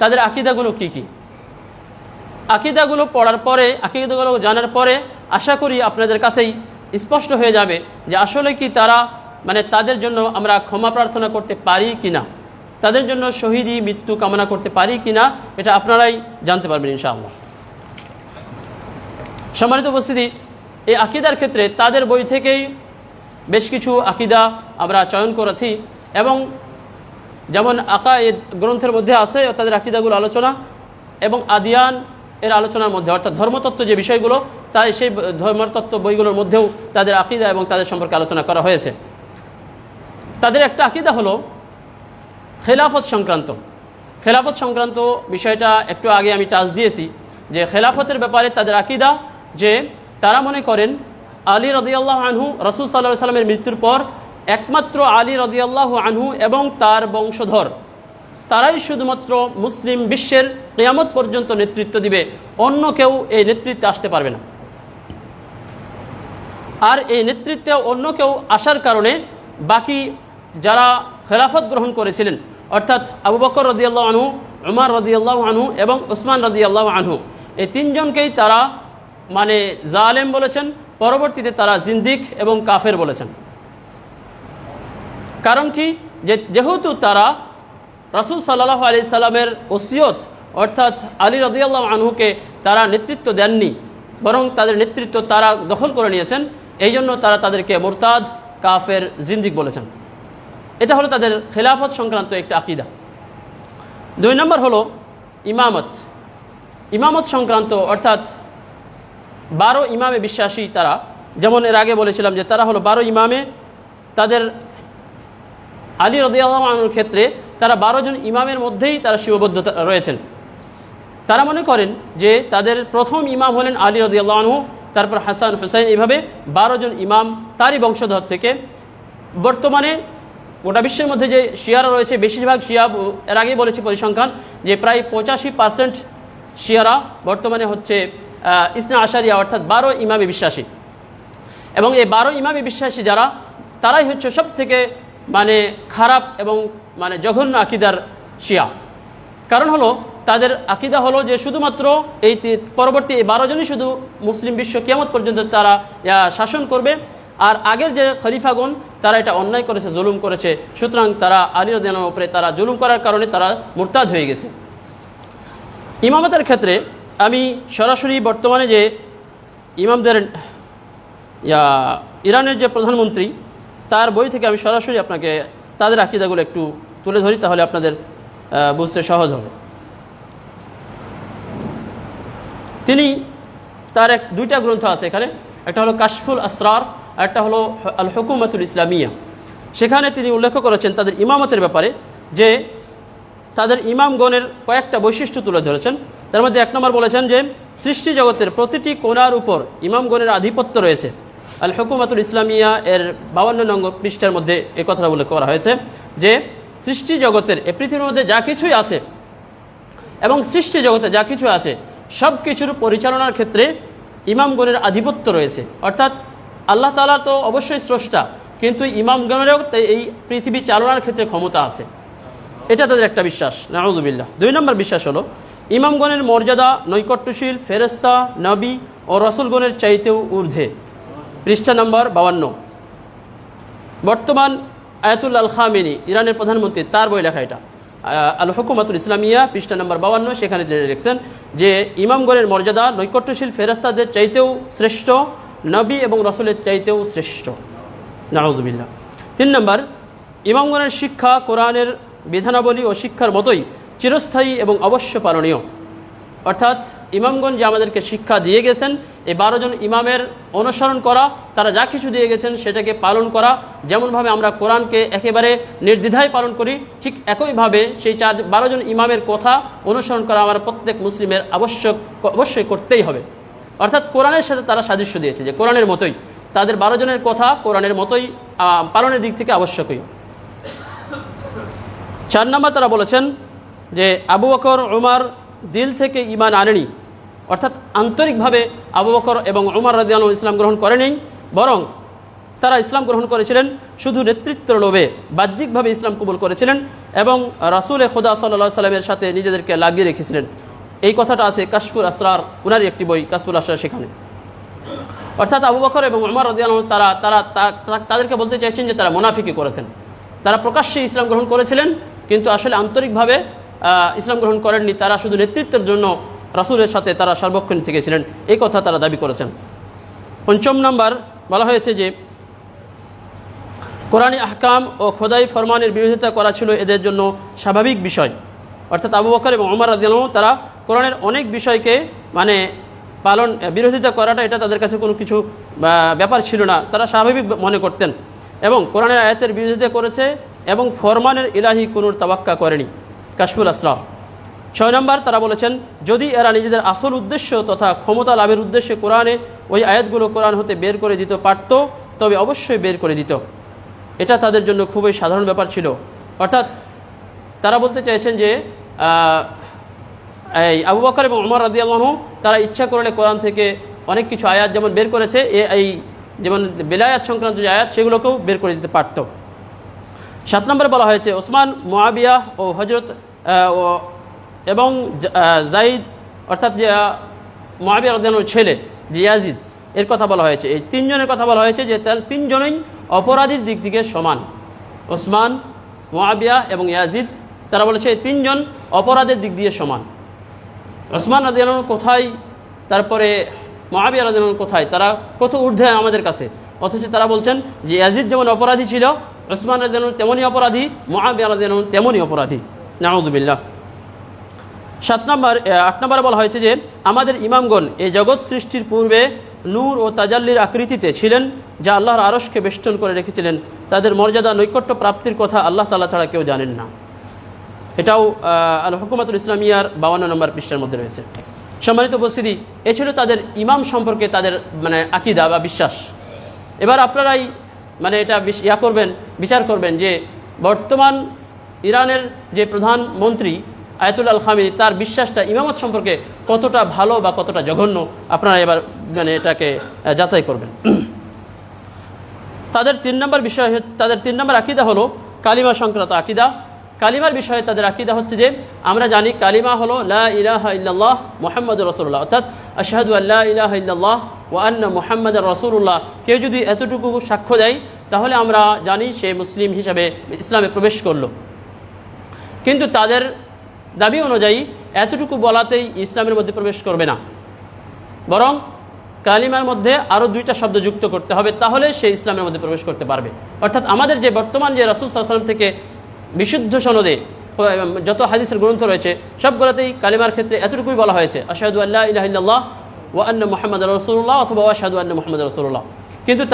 তাদের আকীদাগুলো কি কি? আকীদাগুলো পড়ার পরে, আকীদাগুলো জানার পরে আশা করি আপনাদের কাছেই স্পষ্ট হয়ে যাবে যে আসলে কি তারা তাদের জন্য আমরা ক্ষমা প্রার্থনা করতে পারি কিনা, তাদের জন্য শহীদি মৃত্যু কামনা করতে পারি কিনা, এটা আপনারাই জানতে পারবেন ইনশাআল্লাহ। সম্মানিত উপস্থিতি, এই আকীদার ক্ষেত্রে তাদের বই থেকেই বেশ কিছু আকীদা আমরা চয়ন করেছি এবং যেমন আকায়েদ গ্রন্থের মধ্যে আছে তাদের আকীদাগুলো আলোচনা এবং আদিয়ান এর আলোচনার মধ্যে, অর্থাৎ ধর্মতত্ত্ব যে বিষয়গুলো, তাই সেই ধর্মতত্ত্ব বইগুলোর মধ্যেও তাদের আকীদা এবং তাদের সম্পর্কে আলোচনা করা হয়েছে। তাদের একটা আকীদা হলো খেলাফত সংক্রান্ত। খেলাফত সংক্রান্ত বিষয়টা একটু আগে আমি টাচ দিয়েছি যে খেলাফতের ব্যাপারে তাদের আকীদা যে তারা মনে করেন আলী রাদিয়াল্লাহু আনহু রাসূল সাল্লাল্লাহু আলাইহি ওয়াসাল্লামের মৃত্যুর পর একমাত্র আলী রাদিয়াল্লাহু আনহু এবং তার বংশধর তারাই শুধুমাত্র মুসলিম বিশ্বের কিয়ামত পর্যন্ত নেতৃত্ব দিবে, অন্য কেউ এই নেতৃত্বে আসতে পারবে না। আর এই নেতৃত্বে অন্য কেউ আসার কারণে বাকি যারা খেলাফত গ্রহণ করেছিলেন, অর্থাৎ আবু বকর রাদিয়াল্লাহু আনহু, উমর রাদিয়াল্লাহু আনহু এবং উসমান রাদিয়াল্লাহু আনহু, এই তিনজনকেই তারা জালেম বলেছেন, পরবর্তীতে তারা জিন্দিক এবং কাফের বলেছেন। কারণ কি? যেহেতু তারা রাসূল সাল্লাল্লাহু আলাইহি সাল্লামের ওসিয়ত অর্থাৎ আলী রাদিয়াল্লাহু আনহুকে তারা নেতৃত্ব দেননি, বরং তাদের নেতৃত্ব তারা দখল করে নিয়েছেন, এই জন্য তারা তাদেরকে মুরতাদ, কাফের, জিন্দিক বলেছেন। এটা হলো তাদের খেলাফত সংক্রান্ত একটা আকীদা। 2 নম্বর হলো ইমামত। ইমামত সংক্রান্ত অর্থাৎ 12 ইমামে বিশ্বাসী তারা, যেমন এর আগে বলেছিলাম যে তারা হলো 12 ইমামে, তাদের আলী রাদিয়াল্লাহু আনহুর ক্ষেত্রে তারা 12 জন ইমামের মধ্যেই তারা সীমাবদ্ধ রয়েছেন। তারা মনে করেন যে তাদের প্রথম ইমাম হলেন আলী রাদিয়াল্লাহু আনহু, তারপর হাসান, হুসাইন, এইভাবে 12 জন ইমাম তারই বংশধর থেকে। বর্তমানে গোটা বিশ্বের মধ্যে যে শিয়ারা রয়েছে, বেশিরভাগ শিয়া, এর আগেই বলেছি পরিসংখ্যান, যে প্রায় 85% শিয়ারা বর্তমানে হচ্ছে ইসনা আশারিয়া অর্থাৎ 12 ইমামে বিশ্বাসী। এবং এই 12 ইমামে বিশ্বাসী যারা, তারাই হচ্ছে সব থেকে খারাপ এবং জঘন্য আকীদার শিয়া। কারণ হলো তাদের আকীদা হলো যে শুধুমাত্র এই পরবর্তী 12 জনই শুধু মুসলিম বিশ্ব কিয়ামত পর্যন্ত তারা শাসন করবে, আর আগের যে খলিফাগণ তারা এটা অন্যায় করেছে, জুলুম করেছে, সুতরাং তারা আলী রাদিয়াল্লাহু আনহুর উপরে তারা জুলুম করার কারণে তারা মুরতাদ হয়ে গেছে। ইমামতের ক্ষেত্রে আমি সরাসরি বর্তমানে যে ইমামদের ইরানের যে প্রধানমন্ত্রী, তার বই থেকে আমি সরাসরি আপনাকে তাদের আকীদাগুলো একটু তুলে ধরি, তাহলে আপনাদের বুঝতে সহজ হবে। তিনি তার 2টা গ্রন্থ আছে এখানে, একটা হলো কাশফুল আসরার, আর একটা হলো আল হুকুমাতুল ইসলামিয়া। সেখানে তিনি উল্লেখ করেছেন তাদের ইমামতের ব্যাপারে যে তাদের ইমামগণের কয়েকটা বৈশিষ্ট্য তুলে ধরেছেন। তার মধ্যে 1 নম্বর বলেছেন যে সৃষ্টি জগতের প্রতিটি কোণার উপর ইমামগণের আধিপত্য রয়েছে। আল হুকুমাতুল ইসলামিয়া এর 52 নং পৃষ্ঠার মধ্যে এই কথাটা উল্লেখ করা হয়েছে যে সৃষ্টি জগতের, এই পৃথিবীর মধ্যে যা কিছুই আছে এবং সৃষ্টি জগতে যা কিছু আছে সব কিছুর পরিচালনার ক্ষেত্রে ইমামগণের আধিপত্য রয়েছে। অর্থাৎ আল্লাহ তাআলা তো অবশ্যই স্রষ্টা, কিন্তু ইমামগণেরও এই পৃথিবী চালনার ক্ষেত্রে ক্ষমতা আছে। এটা তাদের একটা বিশ্বাস, নাউযুবিল্লাহ। 2 নম্বর বিশ্বাস হলো ইমামগণের মর্যাদা নৈকট্যশীল ফেরেশতা, নবী ও রাসূলগণের চাইতেও ঊর্ধ্বে, পৃষ্ঠা নম্বর 52। বর্তমান আয়াতুল্লাহ আল খামেনি, ইরানের প্রধানমন্ত্রী, তার বই লেখা এটা, আল হুকুমাতুল ইসলামিয়া, পৃষ্ঠা নম্বর 52। সেখানে তিনি লিখছেন যে ইমামগণের মর্যাদা নৈকট্যশীল ফেরেশতাদের চাইতেও শ্রেষ্ঠ, নবী এবং রাসূলের চাইতেও শ্রেষ্ঠ, নাউযুবিল্লাহ। 3 নম্বর, ইমামগণের শিক্ষা কোরআনের বিধানাবলী ও শিক্ষার মতোই চিরস্থায়ী এবং অবশ্য পালনীয়। অর্থাৎ ইমামগণ যে আমাদেরকে শিক্ষা দিয়ে গেছেন, এই 12 জন ইমামের অনুসরণ করা, তারা যা কিছু দিয়ে গেছেন সেটাকে পালন করা। যেমনভাবে আমরা কোরআনকে একেবারে নির্দ্বিধায় পালন করি, ঠিক একইভাবে সেই 12 জন ইমামের কথা অনুসরণ করা আমার প্রত্যেক মুসলিমের অবশ্যই করতেই হবে। অর্থাৎ কোরআনের সাথে তারা সাদৃশ্য দিয়েছে যে কোরআনের মতোই তাদের 12 জনের কথা কোরআনের মতোই পালনের দিক থেকে আবশ্যকই। 4 নম্বর তারা বলেছেন যে আবু বকর, উমর দিল থেকে ঈমান আনেনি, অর্থাৎ আন্তরিকভাবে আবু বকর এবং উমর রাদিয়াল্লাহু আনহু ইসলাম গ্রহণ করেনি, বরং তারা ইসলাম গ্রহণ করেছিলেন শুধু নেতৃত্বের লোভে, বাহ্যিকভাবে ইসলাম কবুল করেছিলেন এবং রাসূলে খোদা সাল্লাল্লাহু আলাইহি সাল্লামের সাথে নিজেদেরকে লাগিয়ে রেখেছিলেন। এই কথাটা আছে কাশফুল আসরার, উনারই একটি বই কাশফুল আসরার, সেখানে। অর্থাৎ আবু বকর এবং উমর রাদিয়াল্লাহু আনহু তাদেরকে বলতে চাইছেন যে তারা মুনাফিকি করেছেন। তারা প্রকাশ্যে ইসলাম গ্রহণ করেছিলেন, কিন্তু আসলে আন্তরিকভাবে ইসলাম গ্রহণ করেননি। তারা শুধু নেতৃত্বের জন্য রাসূলের সাথে তারা সর্বক্ষণ থেকেছিলেন, এই কথা তারা দাবি করেছেন। ৫ম নাম্বার বলা হয়েছে যে কোরআনী আহকাম ও খোদাই ফরমানের বিরোধিতা করা ছিল এদের জন্য স্বাভাবিক বিষয়। অর্থাৎ আবু বকর এবং উমর রাদিয়াল্লাহু আনহু তারা কোরআনের অনেক বিষয়কে বিরোধিতা করাটা এটা তাদের কাছে কোনো কিছু ব্যাপার ছিল না, তারা স্বাভাবিক মনে করতেন এবং কোরআনের আয়াতের বিরোধিতা করেছে এবং ফরমানের ইলাহি কোনো তাওয়াক্কা করেনি। কাশফুল আসরার। ৬ নম্বর তারা বলেছেন, যদি এরা নিজেদের আসল উদ্দেশ্য তথা ক্ষমতা লাভের উদ্দেশ্যে কোরআনে ওই আয়াতগুলো কোরআন হতে বের করে দিতে পারত, তবে অবশ্যই বের করে দিত। এটা তাদের জন্য খুবই সাধারণ ব্যাপার ছিল। অর্থাৎ তারা বলতে চাইছেন যে এই আবু বকর এবং উমর রাদিয়াল্লাহু আনহু তারা ইচ্ছা করলে কোরআন থেকে অনেক কিছু আয়াত যেমন বের করেছে, এই যেমন বেলায়াত সংক্রান্ত যে আয়াত, সেগুলোকেও বের করে দিতে পারত। ৭ নম্বরে বলা হয়েছে ওসমান, মুআবিয়া ও হযরত এবং যায়েদ, অর্থাৎ যে মুআবিয়া রাদিয়াল্লাহু আনহুর ছেলে যে ইয়াজিদ, এর কথা বলা হয়েছে। এই তিনজনের কথা বলা হয়েছে যে তার তিনজনই অপরাধীর দিক থেকে সমান। ওসমান, মুআবিয়া এবং ইয়াজিদ, তারা বলেছে এই তিনজন অপরাধের দিক দিয়ে সমান। ওসমান রাদিয়াল্লাহু আনহু কোথায়, তারপরে মুআবিয়া রাদিয়াল্লাহু আনহু কোথায়, তারা কত ঊর্ধ্বে আমাদের কাছে, অথচ তারা বলছেন যে ইয়াজিদ যেমন অপরাধী ছিল, ওসমান রাদিয়াল্লাহু আনহু তেমনই অপরাধী, মুআবিয়া রাদিয়াল্লাহু আনহু তেমনই অপরাধী। নাউযুবিল্লাহ। ৮ নম্বরে বলা হয়েছে যে আমাদের ইমামগণ এই জগৎ সৃষ্টির পূর্বে নূর ও তাজাল্লির আকৃতিতে ছিলেন, যা আল্লাহর আরশকে বেষ্টন করে রেখেছিলেন। তাদের মর্যাদা নৈকট্য প্রাপ্তির কথা আল্লাহ তাআলা ছাড়া কেউ জানেন না। এটাও আল হুকুমাতুল ইসলামিয়ার 52 নম্বর পৃষ্ঠার মধ্যে রয়েছে। সম্মানিত উপস্থিতি, এ ছিল তাদের ইমাম সম্পর্কে তাদের আকীদা বা বিশ্বাস। এবার আপনারাই এটা বিচার করবেন যে বর্তমান ইরানের যে প্রধানমন্ত্রী আয়াতুল্লাহ আল খামেনি, তার বিশ্বাসটা ইমামত সম্পর্কে কতটা ভালো বা কতটা জঘন্য, আপনারা এবার এটাকে যাচাই করবেন। তাদের ৩ নম্বর আকীদা হলো কালিমা সংক্রান্ত আকীদা। কালিমার বিষয়ে তাদের আকীদা হচ্ছে যে আমরা জানি কালিমা হলো লা ইলাহা ইল্লাল্লাহ মুহাম্মাদুর রাসূলুল্লাহ, অর্থাৎ আশহাদু আল্লা ইলাহা ইল্লাল্লাহ ওয়া আন্না মুহাম্মাদার রাসূলুল্লাহ। কেউ যদি এতটুকু সাক্ষ্য দেয় তাহলে আমরা জানি সে মুসলিম হিসাবে ইসলামে প্রবেশ করলো। কিন্তু তাদের দাবি অনুযায়ী এতটুকু বলাতেই ইসলামের মধ্যে প্রবেশ করবে না, বরং কালিমার মধ্যে আরও 2টা শব্দ যুক্ত করতে হবে, তাহলে সে ইসলামের মধ্যে প্রবেশ করতে পারবে। অর্থাৎ আমাদের যে বর্তমান যে রাসূল সাল্লাল্লাহু আলাইহি ওয়াসাল্লাম থেকে বিশুদ্ধ সনদে যত হাদিসের গ্রন্থ রয়েছে, সবগুলোতেই কালিমার ক্ষেত্রে এতটুকুই বলা হয়েছে, আশহাদু আল্লা ইলাহা ইল্লাল্লাহ ওয়া আন্না মুহাম্মাদার রাসূলুল্লাহ অথবা আশহাদু আন্না মুহাম্মাদার রাসূলুল্লাহ। কিন্তু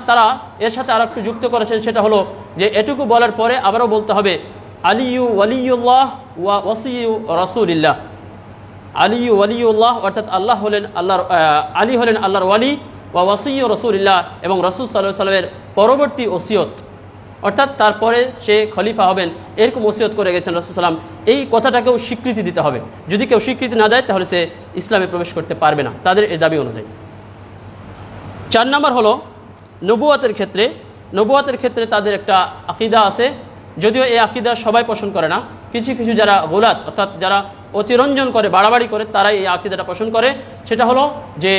তারা এর সাথে আরো একটু যুক্ত করেছেন, সেটা হলো যে এটুকু বলার পরে আবারও বলতে হবে আলিয়ু ওয়ালিয়ুল্লাহ ওয়া ওয়াসিয়ু রাসূলিল্লাহ। আলিয়ু ওয়ালিয়ুল্লাহ, অর্থাৎ আলী হলেন আল্লাহর ওয়ালি, ওয়া ওয়াসিয়ু রাসূলিল্লাহ, এবং রাসূল সাল্লাল্লাহু আলাইহি ওয়াসাল্লামের পরবর্তী ওসিয়ত, অর্থাৎ তারপরে সে খলিফা হবেন, এরকম ওসিয়ত করে গেছেন রাসূল সাল্লাম। এই কথাটাকেও স্বীকৃতি দিতে হবে। যদি কেউ স্বীকৃতি না দেয় তাহলে সে ইসলামে প্রবেশ করতে পারবে না, তাদের এই দাবি অনুযায়ী। 4 নম্বর হলো নবুয়াতের ক্ষেত্রে তাদের একটা আকীদা আছে, যদিও এই আকীদা সবাই পোষণ করে না। কিছু কিছু যারা গোলাত, অর্থাৎ যারা অতিরঞ্জন করে, বাড়াবাড়ি করে, তারাই এই আকীদাটা পোষণ করে। সেটা হলো যে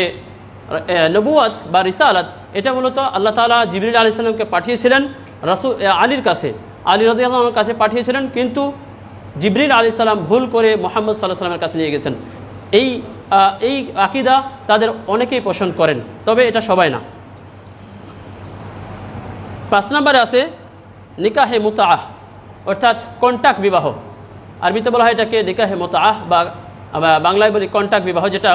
নবুয়াত বা রিসালাত, এটা মূলত আল্লাহ তাআলা জিবরিল আলাইহিস সালামকে পাঠিয়েছিলেন আলীর কাছে, আলী রাদিয়াল্লাহু আনহুর কাছে পাঠিয়েছিলেন, কিন্তু জিবরিল আলাইহিস সালাম ভুল করে মুহাম্মদ সাল্লাল্লাহু আলাইহি ওয়াসাল্লামের কাছে নিয়ে গেছেন। এই আকীদা তাদের অনেকেই পোষণ করেন, তবে এটা সবাই না। 5 নম্বরে আছে নিকাহে মুতাআহ, অর্থাৎ কন্টাক্ট বিবাহ। আরবিতে বলা হয় এটাকে নিকাহে মুতাআহ, বা বাংলায় বলি কন্টাক্ট বিবাহ, যেটা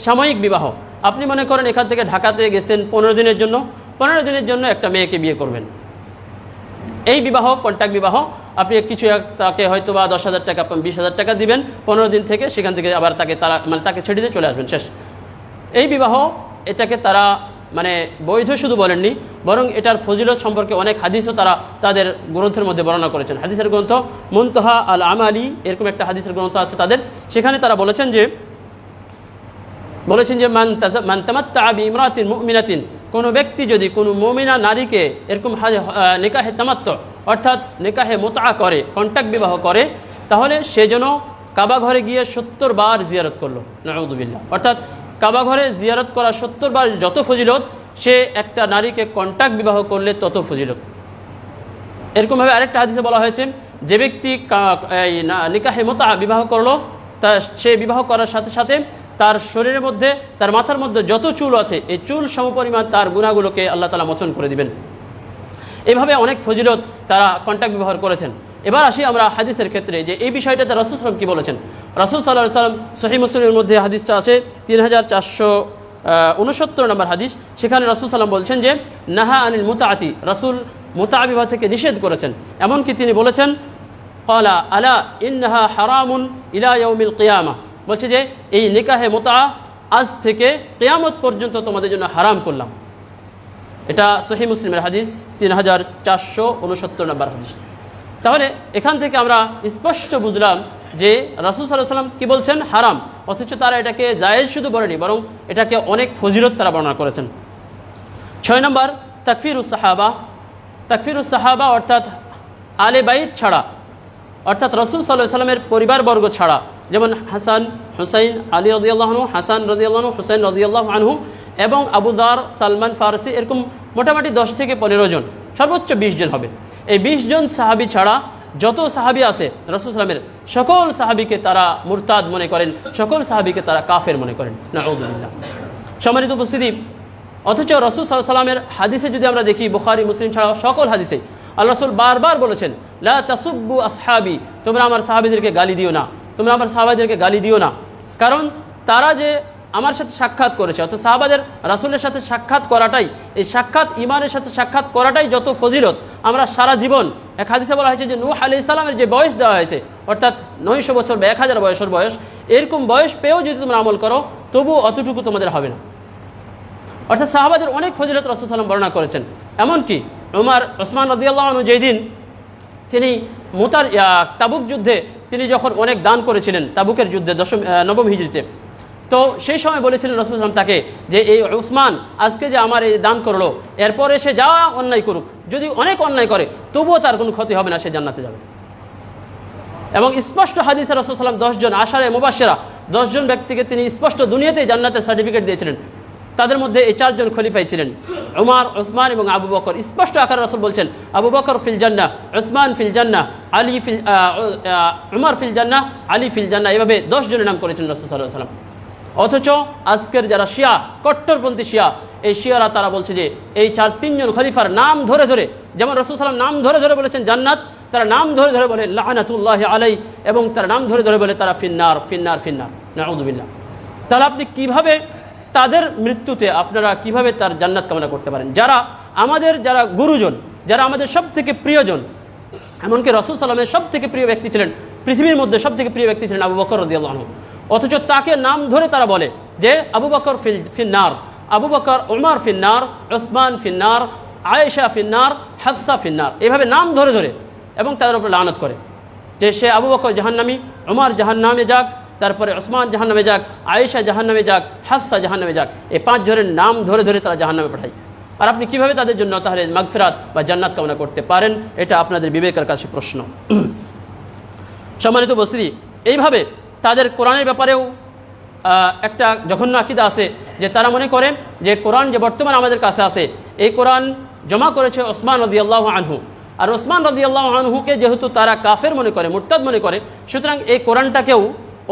সাময়িক বিবাহ। আপনি মনে করেন এখান থেকে ঢাকাতে গেছেন 15 দিনের জন্য একটা মেয়েকে বিয়ে করবেন। এই বিবাহ কন্টাক্ট বিবাহ। আপনি কিছু তাকে হয়তো বা 10,000 টাকা 20,000 টাকা দিবেন, 15 দিন থেকে সেখান থেকে আবার তাকে ছেড়ে দিয়ে চলে আসবেন, শেষ। এই বিবাহ, এটাকে তারা বৈধ শুধু বলেননি, বরং এটার ফজিলত সম্পর্কে অনেক হাদিসও তারা তাদের গ্রন্থের মধ্যে বর্ণনা করেছেন। হাদিসের গ্রন্থ মুনতাহা আল আমালি, এরকম একটা হাদিসের গ্রন্থ আছে তাদের, সেখানে তারা বলেছেন যে বলেছেন যে মান তামাত্তা বিইমরাতিন মুমিনাতিন, কোনো ব্যক্তি যদি কোনো মুমিনা নারীকে এরকম নিকাহে তামাত্তু অর্থাৎ নিকাহে মুতআ করে, কন্ট্যাক্ট বিবাহ করে, তাহলে সে যেন কাবা ঘরে গিয়ে 70 বার জিয়ারত করলো। নাউযুবিল্লাহ। অর্থাৎ কাবা ঘরে জিয়ারত করা 70 বার যত ফজিলত, সে একটা নারীকে কন্ট্যাক্ট বিবাহ করলে তত ফজিলত। এরকমভাবে আরেকটা হাদিসে বলা হয়েছে, যে ব্যক্তি নিকাহে মুতআ বিবাহ করলো, তা সে বিবাহ করার সাথে সাথে তার শরীরের মধ্যে, তার মাথার মধ্যে যত চুল আছে, এই চুল সমপরিমাণ তার গুনাহগুলোকে আল্লাহ তাআলা মোচন করে দিবেন। এইভাবে অনেক ফজিলত তারা কন্ট্যাক্ট ব্যবহার করেছেন। এবার আসি আমরা হাদিসের ক্ষেত্রে, যে এই বিষয়টাতে রাসূল সাল্লাল্লাহু আলাইহি ওয়াসাল্লাম কি বলেছেন। রাসূল সাল্লাল্লাহু আলাইহি ওয়াসাল্লাম সহিহ মুসলিমের মধ্যে হাদিসটা আছে 3469 নম্বর হাদিস। সেখানে রাসূল সাল্লাল্লাহু আলাইহি ওয়াসাল্লাম বলছেন যে নাহা আনিল মুতআতি, রাসূল মুতআ বিবাহ থেকে নিষেধ করেছেন। এমনকি তিনি বলেছেন ক্বালা আলা ইন্নাহা হারামুন ইলা ইয়াউমিল কিয়ামাহ, বলছে যে এই নিকাহে মুতআ আজ থেকে কিয়ামত পর্যন্ত তোমাদের জন্য হারাম করলাম। এটা সহিহ মুসলিমের হাদিস 3469 নম্বর হাদিস। তাহলে এখান থেকে আমরা স্পষ্ট বুঝলাম যে রাসূল সাল্লাল্লাহু আলাইহি ওয়াসাল্লাম কি বলছেন, হারাম, অথচ তারা এটাকে জায়েজ শুধু বলেনি, বরং এটাকে অনেক ফজিলত তারা বর্ণনা করেছেন। 6 নম্বর তাকফিরুস সাহাবা। তাকফিরুস সাহাবা অর্থাৎ আলে বাইত ছাড়া, অর্থাৎ রাসূল সাল্লাল্লাহু আলাইহি ওয়াসাল্লামের পরিবারবর্গ ছাড়া, যেমন হাসান, হুসাইন, আলী রাদিয়াল্লাহু আনহু, হাসান রাদিয়াল্লাহু আনহু, হুসাইন রাদিয়াল্লাহু আনহু এবং আবু দার, সালমান ফারসি, এরকম মোটামুটি 10 থেকে 15 জন, সর্বোচ্চ 20 জন হবে। এই 20 জন সাহাবী ছাড়া যত সাহাবী আছে রাসূল সাল্লামের, সকল সাহাবীকে তারা মুরতাদ মনে করেন, সকল সাহাবীকে তারা কাফের মনে করেন। নাউযুবিল্লাহ। সম্মানিত উপস্থিতি, অথচ রাসূল সাল্লাল্লাহু আলাইহি ওয়াসাল্লামের হাদিসে যদি আমরা দেখি, বুখারী, মুসলিম ছাড়া সকল হাদিসে আল্লাহ রাসূল বারবার বলেছেন লা তাসুব্বু আসহাবি, তোমরা আমার সাহাবীদেরকে গালি দিও না, তোমরা আমার সাহাবাদেরকে গালি দিও না। কারণ তারা যে আমার সাথে সাক্ষাৎ করেছে, অর্থাৎ সাহাবাদের রাসূলের সাথে সাক্ষাৎ করাটাই, এই সাক্ষাৎ ইমানের সাথে সাক্ষাৎ করাটাই যত ফজিলত। আমরা সারা জীবন, এক হাদিসে বলা হয়েছে যে নূহ আলাইহিস সালামের যে বয়স দেওয়া হয়েছে, অর্থাৎ 900 বছর বা 1000 বছর বয়স, এরকম বয়স পেয়েও যদি তোমরা আমল করো, তবু অতটুকু তোমাদের হবে না। অর্থাৎ সাহাবাদের অনেক ফজিলত রাসূল সাল্লাল্লাহু আলাইহি ওয়াসাল্লাম বর্ণনা করেছেন। এমনকি ওসমান রাদিয়াল্লাহু আনহু যেই দিন তিনি তাবুক যুদ্ধে তিনি যখন অনেক দান করেছিলেন, তাবুকের যুদ্ধে 9ম হিজরিতে, তো সেই সময় বলেছিলেন রাসূল সাল্লাল্লাহু আলাইহি ওয়াসাল্লাম তাকে যে এই উসমান আজকে যে আমার এই দান করলো, এরপরে সে যা অন্যায় করুক, যদি অনেক অন্যায় করে, তবুও তার কোনো ক্ষতি হবে না, সে জান্নাতে যাবে। এবং স্পষ্ট হাদিসে রাসূল সাল্লাল্লাহু আলাইহি ওয়াসাল্লাম 10 জন আশারে মুবাশশিরা, 10 জন ব্যক্তিকে তিনি স্পষ্ট দুনিয়াতেই জান্নাতের সার্টিফিকেট দিয়েছিলেন। তাদের মধ্যে এই 4 জন খলিফাই ছিলেন, উমর, উসমান এবং আবু বকর। স্পষ্ট আকারে রাসূল বলছেন আবু বকর ফিল জান্নাহ, উসমান ফিল জান্নাহ, আলী ফিল উমর ফিল জান্নাহ, আলী ফিল জান্নাহ, এভাবে 10 জনের নাম করেছেন রাসূল সাল্লাল্লাহু আলাইহি ওয়াসাল্লাম। অথচ আজকের যারা শিয়া, কট্টরপন্থী শিয়া, এই শিয়ারা তারা বলছে যে এই 3 জন খলিফার নাম ধরে ধরে, যেমন রাসূল সাল্লাল্লাহু আলাইহি ওয়াসাল্লাম নাম ধরে ধরে বলেছেন জান্নাত, তারা নাম ধরে ধরে বলে লাআনাতুল্লাহি আলাইহি, এবং তারা নাম ধরে ধরে বলে তারা ফিন্নার ফিন্নার ফিন্নার, নাউযুবিল্লাহ। তাহলে আপনি কিভাবে তাদের মৃত্যুতে আপনারা কিভাবে তার জান্নাত কামনা করতে পারেন? যারা গুরুজন, যারা আমাদের সব থেকে প্রিয়জন, এমনকি রাসূল সাল্লাল্লাহু আলাইহি ওয়াসাল্লামের সব থেকে প্রিয় ব্যক্তি ছিলেন, পৃথিবীর মধ্যে সব থেকে প্রিয় ব্যক্তি ছিলেন আবু বকর রাদিয়াল্লাহু আনহু, অথচ তাকে নাম ধরে তারা বলে যে আবু বকর ফিন্নার, আবু বকর, উমর ফিন্নার, উসমান ফিন্নার, আয়েশা ফিন্নার, হাফসা ফিন্নার, এভাবে নাম ধরে ধরে, এবং তাদের উপর লানত করে যে সে আবু বকর জাহান্নামী, উমর জাহান্নামে যাক, তারপরে উসমান জাহান্নামে যাক, আয়েশা জাহান্নামে যাক, হাফসা জাহান্নামে যাক, এই 5 জনের নাম ধরে ধরে তারা জাহান্নামে পাঠায়। আর আপনি কিভাবে তাদের জন্য তাহলে মাগফিরাত বা জান্নাত কামনা করতে পারেন? এটা আপনাদের বিবেকের কাছে প্রশ্ন। সম্মানিত উপস্থিতি, এইভাবে তাদের কোরআনের ব্যাপারেও একটা জঘন্য আকীদা আছে যে তারা মনে করেন যে কোরআন যে বর্তমানে আমাদের কাছে আছে, এই কোরআন জমা করেছে ওসমান রাদিয়াল্লাহু আনহু, আর ওসমান রাদিয়াল্লাহু আনহুকে যেহেতু তারা কাফের মনে করে, মুরতাদ মনে করে, সুতরাং এই কোরআনটাকেও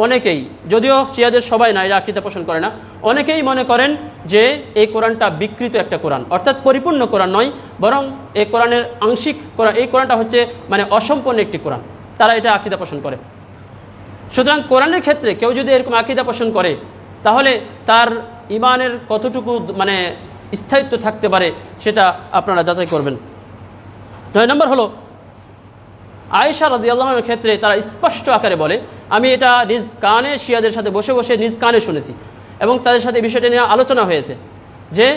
অনেকেই, যদিও শিয়াদের সবাই না, এরা আকীদা পোষণ করে না, অনেকেই মনে করেন যে এই কোরআনটা বিকৃত একটা কোরআন, অর্থাৎ পরিপূর্ণ কোরআন নয়, বরং এই কোরআনের আংশিক কোরআন, এই কোরআনটা হচ্ছে মানে অসম্পূর্ণ একটি কোরআন, তারা এটা আকীদা পোষণ করে। সুতরাং কোরআনের ক্ষেত্রে কেউ যদি এরকম আকীদা পোষণ করে, তাহলে তার ঈমানের কতটুকু মানে স্থায়িত্ব থাকতে পারে সেটা আপনারা যাচাই করবেন। 9 নম্বর হলো আয়েশা রাদিয়াল্লাহু আনহার ক্ষেত্রে তারা স্পষ্ট আকারে বলে, আমি এটা নিজ কানে শিয়াদের সাথে বসে বসে নিজ কানে শুনেছি, এবং তাদের সাথে বিষয়টা নিয়ে আলোচনা হয়েছে যে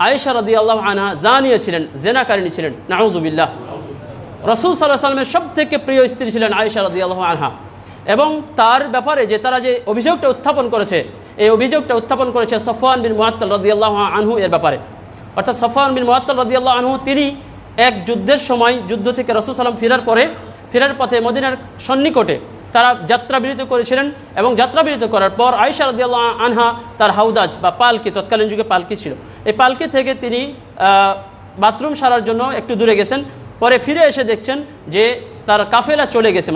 আয়েশা রাদিয়াল্লাহু আনহা জানিয়া ছিলেন, জেনাকারিনী ছিলেন, নাউযুবিল্লাহ। রাসূল সাল্লাল্লাহু আলাইহি ওয়াসাল্লামের সবথেকে প্রিয় স্ত্রী ছিলেন আয়েশা রাদিয়াল্লাহু আনহা, এবং তার ব্যাপারে যে তারা যে অভিযোগটা উত্থাপন করেছে, এই অভিযোগটা উত্থাপন করেছে সফওয়ান বিন মুআত্তাল রাদিয়াল্লাহু আনহু এর ব্যাপারে। অর্থাৎ সফওয়ান বিন মুআত্তাল রাদিয়াল্লাহু আনহু তিনি এক যুদ্ধের সময় যুদ্ধ থেকে রাসূল সাল্লাল্লাহু আলাইহি ওয়াসাল্লাম ফেরার পথে মদিনার সন্নিকটে তারা যাত্রা বিরতি করেছিলেন এবং যাত্রা বিরতি করার পর আয়েশা রাদিয়াল্লাহু আনহা তার হাউদাজ বা পালকি, তৎকালীন যুগে পালকি ছিল, এই পালকি থেকে তিনি বাথরুম সারার জন্য একটু দূরে গেছেন। পরে ফিরে এসে দেখছেন যে তার কাফেলা চলে গেছে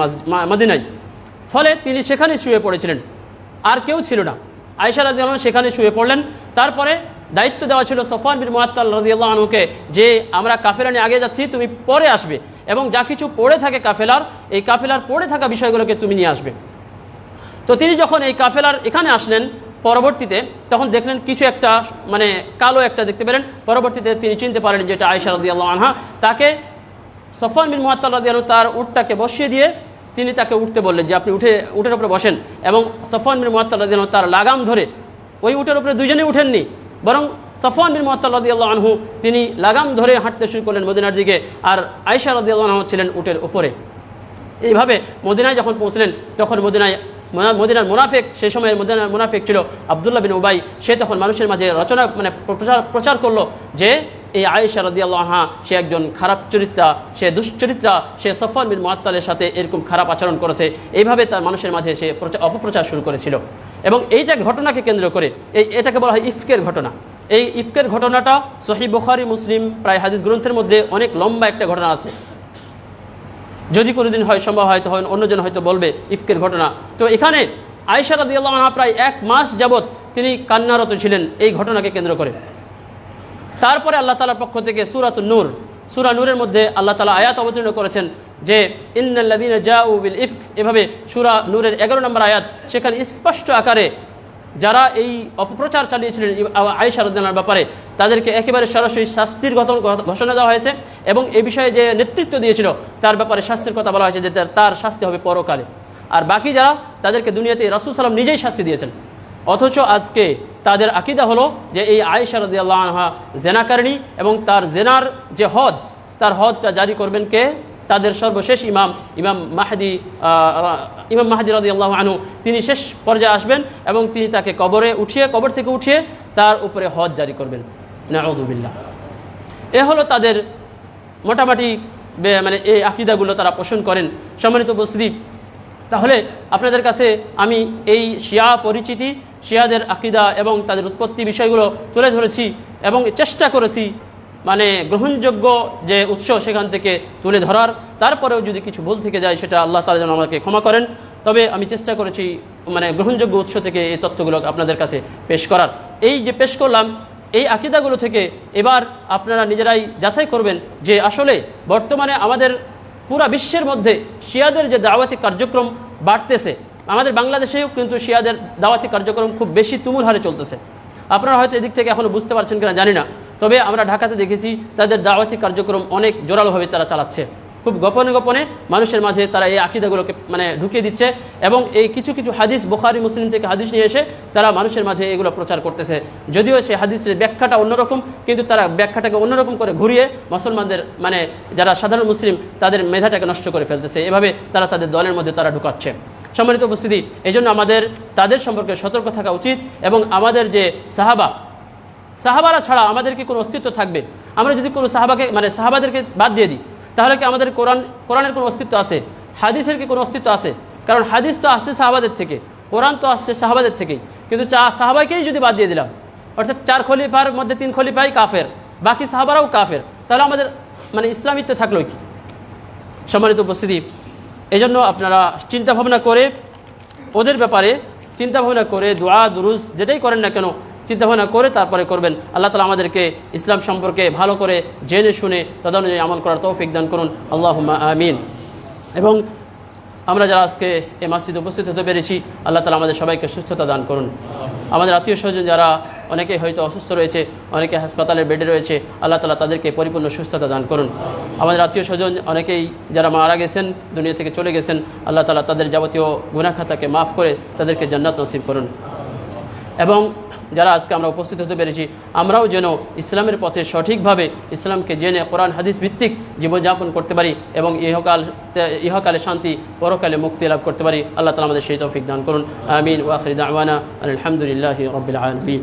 মদিনায়, ফলে তিনি সেখানে শুয়ে পড়েছিলেন, আর কেউ ছিল না। আয়েশা রাদিয়াল্লাহু আনহা সেখানে শুয়ে পড়লেন। তারপরে দায়িত্ব দেওয়া ছিল সফওয়ান বিন মুআত্তাল রাদিয়াল্লাহু আনহুকে যে আমরা কাফেলা নিয়ে আগে যাচ্ছি, তুমি পরে আসবে এবং যা কিছু পড়ে থাকে কাফেলার, এই কাফেলার পড়ে থাকা বিষয়গুলোকে তুমি নিয়ে আসবে। তো তিনি যখন এই কাফেলার এখানে আসলেন পরবর্তীতে, তখন দেখলেন কিছু একটা মানে কালো একটা দেখতে পেলেন। পরবর্তীতে তিনি চিনতে পারেন যে এটা আয়েশা রাদিয়াল্লাহু আনহা। তাকে সফওয়ান বিন মুআত্তাল রাদিয়াল্লাহু আনহু তার উটটাকে বসিয়ে দিয়ে তিনি তাকে উঠতে বললেন যে আপনি উটের উপরে বসেন, এবং সফওয়ান বিন মুআত্তাল রাদিয়াল্লাহু আনহু তার লাগাম ধরে, ওই উটের উপরে দুজনেই উঠেননি, বরং সফওয়ান বিন মুআত্তাল রাদিয়াল্লাহু আনহু তিনি লাগাম ধরে হাঁটতে শুরু করলেন মদিনার দিকে, আর আয়েশা রাদিয়াল্লাহু আনহা ছিলেন উটের উপরে। এইভাবে মদিনায় যখন পৌঁছলেন তখন মদিনার মুনাফিক, সেই সময় মদিনার মুনাফিক ছিল আব্দুল্লাহ বিন উবাই। সে তখন মানুষের মাঝে প্রচার করলো যে এই আয়েশা রাদিয়াল্লাহু আনহা সে একজন খারাপ চরিত্রা, সে দুশ্চরিত্রা, সে সফওয়ান বিন মুআত্তালের সাথে এরকম খারাপ আচরণ করেছে। এইভাবে তার মানুষের মাঝে সে অপপ্রচার শুরু করেছিল। এবং এইটা ঘটনাকে কেন্দ্র করে এটাকে বলা হয় ইফকের ঘটনা। এই ইফকের ঘটনাটা সহিহ বুখারী, মুসলিম প্রায় হাদিস গ্রন্থের মধ্যে অনেক লম্বা একটা ঘটনা আছে। যদি কোনোদিন হয় সম্ভব হয় তখন অন্যজন হয়তো বলবে ইফকের ঘটনা। তো এখানে আয়েশা রাদিয়াল্লাহু আনহা প্রায় 1 মাস যাবৎ তিনি কান্নারত ছিলেন এই ঘটনাকে কেন্দ্র করে। তারপরে আল্লাহ তাআলার পক্ষ থেকে সূরা নূরের মধ্যে আল্লাহ তাআলা আয়াত অবতীর্ণ করেছেন যে ইন্নাল্লাযীনা জাউ বিল ইফক, এভাবে সূরা নূরের 11 নম্বর আয়াত, সেখানে স্পষ্ট আকারে যারা এই অপপ্রচার চালিয়েছিলেন আয়েশা রাদিয়াল্লাহু আনহার ব্যাপারে তাদেরকে একেবারে সরাসরি শাস্তির ঘোষণা দেওয়া হয়েছে, এবং এই বিষয়ে যে নেতৃত্ব দিয়েছিল তার ব্যাপারে শাস্তির কথা বলা হয়েছে যে তার শাস্তি হবে পরকালে। আর বাকি যারা তাদেরকে দুনিয়াতে রাসূল সাল্লাল্লাহু আলাইহি ওয়াসাল্লাম নিজেই শাস্তি দিয়েছেন। অথচ আজকে তাদের আকীদা হলো যে এই আয়েশা রাদিয়াল্লাহু আনহা জেনাকারিণী, এবং তার জেনার যে হদ, তার হদটা জারি করবেন কে? তাদের সর্বশেষ ইমাম মাহদী রাদিয়াল্লাহু আনহু, তিনি শেষ পর্যায়ে আসবেন এবং তিনি তাকে কবর থেকে উঠিয়ে তার উপরে হদ জারি করবেন। নাউযুবিল্লাহ। এ হলো তাদের মোটামুটি মানে এই আকীদাগুলো তারা পোষণ করেন। সম্মানিত উপস্থিতি, তাহলে আপনাদের কাছে আমি এই শিয়া পরিচিতি, শিয়াদের আকীদা এবং তাদের উৎপত্তি বিষয়গুলো তুলে ধরেছি এবং চেষ্টা করেছি মানে গ্রহণযোগ্য যে উৎস সেখান থেকে তুলে ধরার। তারপরেও যদি কিছু ভুল থেকে যায় সেটা আল্লাহ তাআলা যেন আমাকে ক্ষমা করেন। তবে আমি চেষ্টা করেছি মানে গ্রহণযোগ্য উৎস থেকে এই তথ্যগুলো আপনাদের কাছে পেশ করার। এই যে পেশ করলাম এই আকীদাগুলো থেকে এবার আপনারা নিজেরাই যাচাই করবেন যে আসলে বর্তমানে আমাদের পুরা বিশ্বের মধ্যে শিয়াদের যে দাওয়াতি কার্যক্রম বাড়তেছে, আমাদের বাংলাদেশেও কিন্তু শিয়াদের দাওয়াতি কার্যক্রম খুব বেশি তুমুল হারে চলতেছে। আপনারা হয়তো এদিক থেকে এখনও বুঝতে পারছেন কিনা জানি না, তবে আমরা ঢাকাতে দেখেছি তাদের দাওয়াতি কার্যক্রম অনেক জোরালোভাবে তারা চালাচ্ছে। খুব গোপনে গোপনে মানুষের মাঝে তারা এই আকীদাগুলোকে মানে ঢুকিয়ে দিচ্ছে, এবং এই কিছু কিছু হাদিস বুখারী মুসলিম থেকে হাদিস নিয়ে এসে তারা মানুষের মাঝে এগুলো প্রচার করতেছে। যদিও সেই হাদিসের ব্যাখ্যাটা অন্যরকম, কিন্তু তারা ব্যাখ্যাটাকে অন্যরকম করে ঘুরিয়ে মুসলমানদের মানে যারা সাধারণ মুসলিম তাদের মেধাটাকে নষ্ট করে ফেলতেছে। এভাবে তারা তাদের দলের মধ্যে তারা ঢুকাচ্ছে। সম্মানিত উপস্থিতি, এই জন্য আমাদের তাদের সম্পর্কে সতর্ক থাকা উচিত, এবং আমাদের যে সাহাবারা ছাড়া আমাদের কি কোনো অস্তিত্ব থাকবে? আমরা যদি কোনো সাহাবাদেরকে বাদ দিয়ে দিই, তাহলে কি আমাদের কোরআনের কোনো অস্তিত্ব আছে? হাদিসের কি কোনো অস্তিত্ব আছে? কারণ হাদিস তো আসছে সাহাবাদের থেকে, কোরআন তো আসছে সাহাবাদের থেকেই। কিন্তু সাহাবাকেই যদি বাদ দিয়ে দিলাম, অর্থাৎ 4 খলিফার মধ্যে 3 খলিফাই কাফের, বাকি সাহাবারাও কাফের, তাহলে আমাদের মানে ইসলামিত্ব থাকলো কি? সম্মানিত উপস্থিতি, এই জন্য আপনারা চিন্তাভাবনা করে ওদের ব্যাপারে চিন্তাভাবনা করে দোয়া দুরুজ যেটাই করেন না কেন চিন্তাভাবনা করে তারপরে করবেন। আল্লাহ তাআলা আমাদেরকে ইসলাম সম্পর্কে ভালো করে জেনে শুনে তদানুযায়ী আমল করার তৌফিক দান করুন, আল্লাহুম্মা আমিন। এবং আমরা যারা আজকে এই মসজিদে উপস্থিত হতে পেরেছি, আল্লাহ তাআলা আমাদের সবাইকে সুস্থতা দান করুন। আমাদের আত্মীয় স্বজন যারা অনেকেই হয়তো অসুস্থ রয়েছে, অনেকে হাসপাতালের বেডে রয়েছে, আল্লাহ তাআলা তাদেরকে পরিপূর্ণ সুস্থতা দান করুন। আমাদের আত্মীয় স্বজন অনেকেই যারা মারা গেছেন, দুনিয়া থেকে চলে গেছেন, আল্লাহ তাআলা তাদের যাবতীয় গুনাহ খাতাকে মাফ করে তাদেরকে জান্নাত নসিব করুন। এবং যারা আজকে আমরা উপস্থিত হতে পেরেছি, আমরাও যেন ইসলামের পথে সঠিকভাবে ইসলামকে জেনে কোরআন হাদিস ভিত্তিক জীবনযাপন করতে পারি এবং ইহকালে শান্তি, পরকালে মুক্তি লাভ করতে পারি। আল্লাহ তাআলা আমাদের সেই তৌফিক দান করুন। আমিন। ওয়া আখিরু দাওয়ানা আলহামদুলিল্লাহি রাব্বিল আলামিন।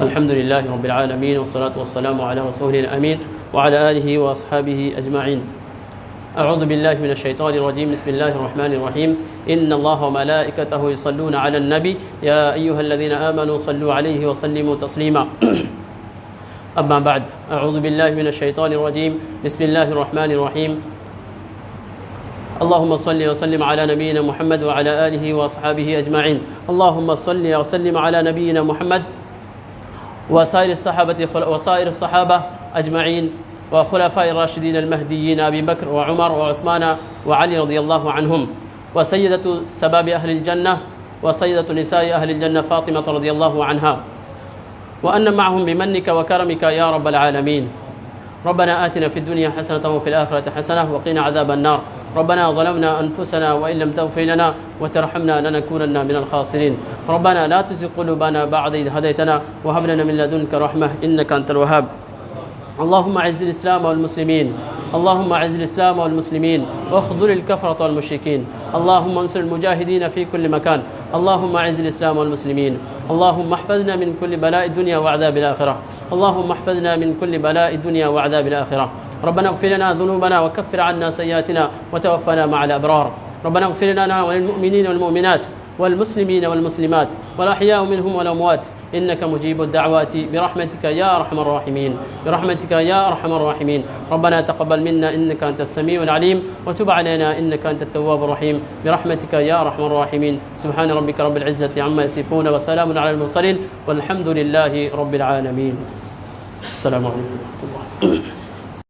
الحمد لله رب العالمين والصلاة والسلام على رسوله الأمين وعلى آله وأصحابه أجمعين. أعوذ بالله من الشيطان الرجيم. بسم الله الرحمن الرحيم. إن الله وملائكته يصلون على النبي يا أيها الذين آمنوا صلوا عليه وسلموا تسليما. أما بعد، أعوذ بالله من الشيطان الرجيم. بسم الله الرحمن الرحيم. اللهم صل وسلم على نبينا محمد وعلى آله وأصحابه أجمعين. اللهم صل وسلم على نبينا محمد وسائر الصحابة أجمعين وخلفاء الراشدين المهديين أبي بكر وعمر وعثمان وعلي رضي الله عنهم، وسيدة سباب أهل الجنة وسيدة نساء أهل الجنة فاطمة رضي الله عنها، وأن معهم بمنك وكرمك يا رب العالمين. ربنا آتنا في الدنيا حسنة وفي الآخرة حسنة وقنا عذاب النار. ربنا ظلمنا أنفسنا وإن لم تغفر لنا وترحمنا لنكونن من الخاسرين. ربنا لا تزغ قلوبنا بعد إذ هديتنا وهب لنا من لدنك رحمة إنك أنت الوهاب. اللهم أعز الإسلام والمسلمين، اللهم أعز الإسلام والمسلمين واخذل الكفرة والمشركين. اللهم انصر المجاهدين في كل مكان. اللهم أعز الإسلام والمسلمين. اللهم احفظنا من كل بلاء الدنيا وعذاب الآخرة. اللهم احفظنا من كل بلاء الدنيا وعذاب الآخرة. ربنا اغفر لنا ذنوبنا وكفر عنا سيئاتنا وتوفنا مع الأبرار. ربنا اغفر لنا وللمؤمنين والمؤمنات والمسلمين والمسلمات والأحياء منهم والأموات إنك مجيب الدعوات برحمتك يا أرحم الراحمين، برحمتك يا أرحم الراحمين. ربنا تقبل منا إنك أنت السميع العليم وتب علينا إنك أنت التواب الرحيم برحمتك يا أرحم الراحمين. سبحان ربك رب العزة عما يصفون وسلام على المرسلين والحمد لله رب العالمين. السلام عليكم ورحمة الله.